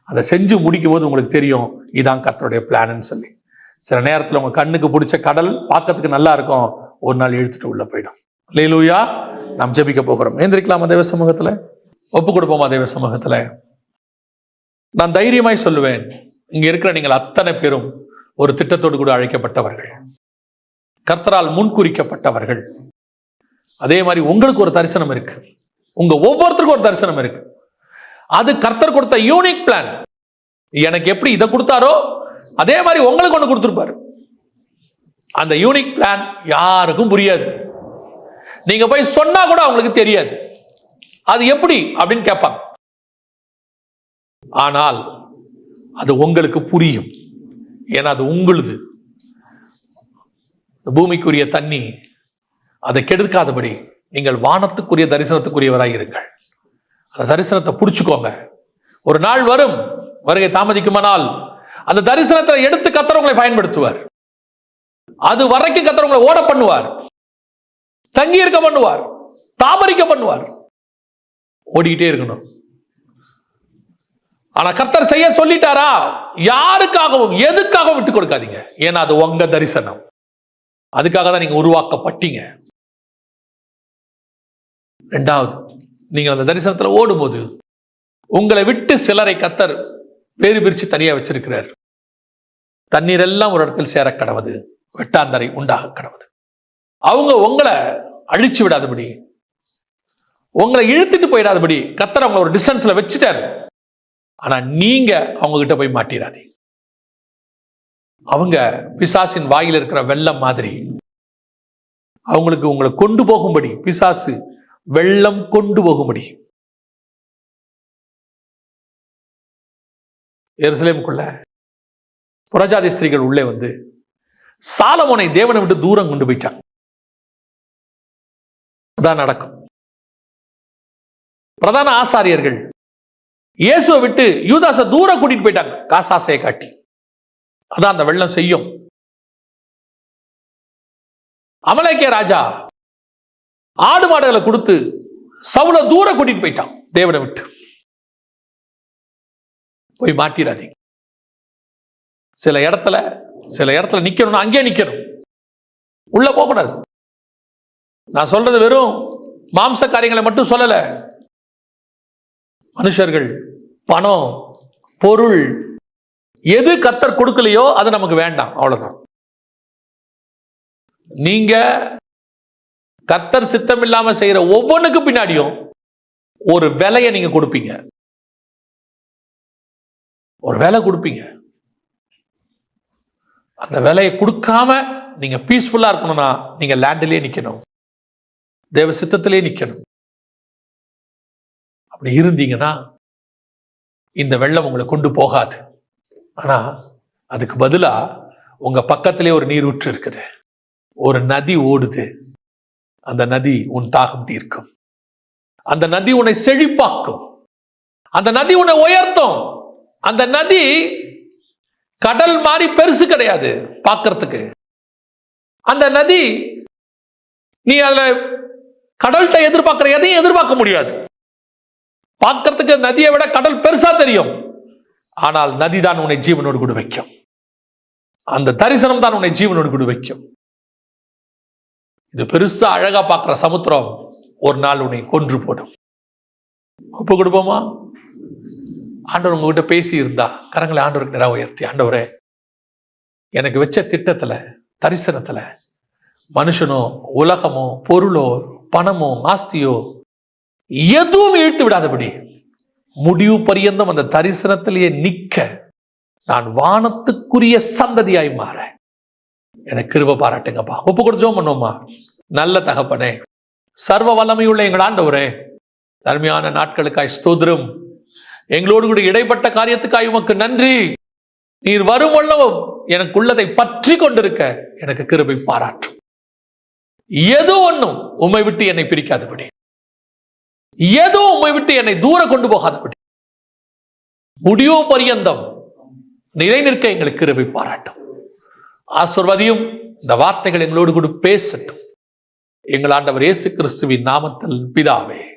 அதை செஞ்சு முடிக்கும் போது உங்களுக்கு தெரியும் இதான் கர்த்தருடைய பிளான்னு சொல்லி. சில நேரத்தில் உங்க கண்ணுக்கு பிடிச்ச கடல் பார்க்கறதுக்கு நல்லா இருக்கும், ஒரு நாள் இழுத்துட்டு உள்ள போயிடும். அல்லேலூயா. நாம் ஜெபிக்க போகிறோம். ஏந்திரிக்கலாமா தேவ சமூகத்துல? ஒப்பு கொடுப்போமா தேவ சமூகத்துல? நான் தைரியமாய் சொல்லுவேன், இங்க இருக்கிற நீங்கள் அத்தனை பேரும் ஒரு திட்டத்தோடு கூட அழைக்கப்பட்டவர்கள், கர்த்தரால் முன்குறிக்கப்பட்டவர்கள். அதே மாதிரி உங்களுக்கு ஒரு தரிசனம் இருக்கு. உங்க ஒவ்வொருத்தருக்கும் ஒரு தரிசனம் இருக்கு. அது கர்த்தர் கொடுத்த யூனிக் பிளான். எனக்கு எப்படி இதை கொடுத்தாரோ அதே மாதிரி உங்களுக்கு ஒன்று கொடுத்துருப்பாரு. அந்த யூனிக் பிளான் யாருக்கும் புரியாது. நீங்க போய் சொன்னா கூட அவங்களுக்கு தெரியாது அது எப்படி அப்படின்னு கேட்பாங்க. ஆனால் அது உங்களுக்கு புரியும். ஏன்னா அது உங்களுது. பூமிக்குரிய தண்ணி அதை கெடுக்காதபடி நீங்கள் வானத்துக்குரிய தரிசனத்துக்குரியவராய் இருங்கள். அந்த தரிசனத்தை பிடிச்சுக்கோங்க. ஒரு நாள் வரும், வருகை தாமதிக்குமானால் அந்த தரிசனத்தை எடுத்து கர்த்தர் உங்களை பயன்படுத்துவார். அது வரைக்கும் கர்த்தர் உங்களை ஓட பண்ணுவார், தங்கி இருக்க பண்ணுவார், தாமரிக்க பண்ணுவார். ஓடிக்கிட்டே இருக்கணும். ஆனா கர்த்தர் செய்ய சொல்லிட்டாரா, யாருக்காகவும் எதுக்காகவும் விட்டு கொடுக்காதீங்க. ஏன்னா அது உங்க தரிசனம். அதுக்காக தான் நீங்க உருவாக்கப்பட்டீங்க. இரண்டாவது, நீங்கள் அந்த தரிசனத்துல ஓடும்போது உங்களை விட்டு சிலரை கர்த்தர் வேறு பிரிச்சு தனியா வச்சிருக்கிறார். தண்ணீர் எல்லாம் ஒரு இடத்தில் சேர கடவுது, வெட்டாந்தரை உண்டாக கடவுது. அவங்க உங்களை அழிச்சு விடாதபடி, உங்களை இழுத்துட்டு போயிடாதபடி கர்த்தர் அவங்களை ஒரு டிஸ்டன்ஸ்ல வச்சுட்டாரு. ஆனா நீங்க அவங்க கிட்ட போய் மாட்டிடாதீங்க. அவங்க பிசாசின் வாயில் இருக்கிற வெள்ளம் மாதிரி. அவங்களுக்கு உங்களை கொண்டு போகும்படி பிசாசு வெள்ளம் கொண்டு போகும்படி எருசலேமுக்குள்ள புறஜாதி ஸ்திரீகள் உள்ளே வந்து சாலமோனை தேவனை விட்டு தூரம் கொண்டு போயிட்டாங்க. அதான் நடக்கும். பிரதான ஆசாரியர்கள் இயேசுவை விட்டு யூதாசை தூரம் கூட்டிட்டு போயிட்டாங்க, காசாசையை காட்டி. அதான் அந்த வெள்ளம் செய்யும். அமலேக்கிய ராஜா ஆடு மாடுகளை கொடுத்து சவுல தூரம் கூட்டிட்டு போயிட்டான் தேவனை விட்டு. போய் மாட்டிடாதீங்க. சில இடத்துல நிக்கணும்னா அங்கே நிக்கணும், உள்ள போகக்கூடாது. நான் சொல்றது வெறும் மாம்ச காரியங்களை மட்டும் சொல்லல. மனுஷர்கள், பணம், பொருள், எது கர்த்தர் கொடுக்கலையோ அது நமக்கு வேண்டாம், அவ்வளவுதான். நீங்க கர்த்தர் சித்தம் இல்லாம செய்யற ஒவ்வொன்றுக்கு பின்னாடியும் ஒரு விலையை நீங்க கொடுப்பீங்க, ஒரு விலை கொடுப்பீங்க. அந்த விலையை கொடுக்காம நீங்க பீஸ்ஃபுல்லா இருக்கணும்னா நீங்க லேண்டிலே நிக்கணும், தேவ சித்தத்திலே நிக்கணும். அப்படி இருந்தீங்கன்னா இந்த வெள்ளம் உங்களை கொண்டு போகாது. ஆனா அதுக்கு பதிலா உங்க பக்கத்திலே ஒரு நீரூற்று இருக்குது, ஒரு நதி ஓடுது. அந்த நதி உன் தாகம் தீர்க்கும். அந்த நதி உன்னை செழிப்பாக்கும். அந்த நதி உன்னை உயர்த்தும். அந்த நதி கடல் மாதிரி பெருசு கிடையாது பார்க்கறதுக்கு. அந்த நதி நீ அதுல கடல்கிட்ட எதிர்பார்க்கிற எதையும் எதிர்பார்க்க முடியாது. பார்க்கறதுக்கு நதியை விட கடல் பெருசா தெரியும். ஆனால் நதி தான் உன்னை ஜீவனோடு கூட வைக்கும். அந்த தரிசனம் தான் உன்னை ஜீவனோடு கூட வைக்கும். இது பெருசா அழகா பார்க்கிற சமுத்திரம் ஒரு நாள் உன்னை கொன்று போடும். ஒப்பு கொடுப்போமா? ஆண்டவர் உங்ககிட்ட பேசி இருந்தா கரங்களை ஆண்டவருக்கு நேரா உயர்த்தி, ஆண்டவரே, எனக்கு வச்ச திட்டத்துல, தரிசனத்துல மனுஷனோ, உலகமோ, பொருளோ, பணமோ, ஆஸ்தியோ எதுவும் இழுத்து விடாதபடி முடிவு பரியந்தம் அந்த தரிசனத்திலேயே நிக்க நான் வானத்துக்குரிய சந்ததியாய் மாற எனக்கு கிருபை பாராட்டுங்கப்பா. ஒப்பு கொடுத்தோம் பண்ணுவோமா? நல்ல தகப்பனே, சர்வ வல்லமையுள்ள எங்கள் ஆண்டவரே, அருமையான நாட்களுக்காய் ஸ்தோத்திரம். எங்களோடு கூட இடைப்பட்ட காரியத்துக்காய் உமக்கு நன்றி. நீர் வரும் வல்லவும் எனக்குள்ளதை பற்றி கொண்டிருக்க எனக்கு கிருபை பாராட்டும். ஏதோ ஒன்றும் உம்மை விட்டு என்னை பிரிக்காதபடி, ஏதோ உம்மை விட்டு என்னை தூர கொண்டு போகாதபடி, முடிவு பரியந்தம் நிலை நிற்க எங்களுக்கு கிருபை பாராட்டும். ஆசீர்வதியும். இந்த வார்த்தைகள் எங்களோடு கூட பேசட்டும். எங்கள் ஆண்டவர் இயேசு கிறிஸ்துவின் நாமத்தில் பிதாவே.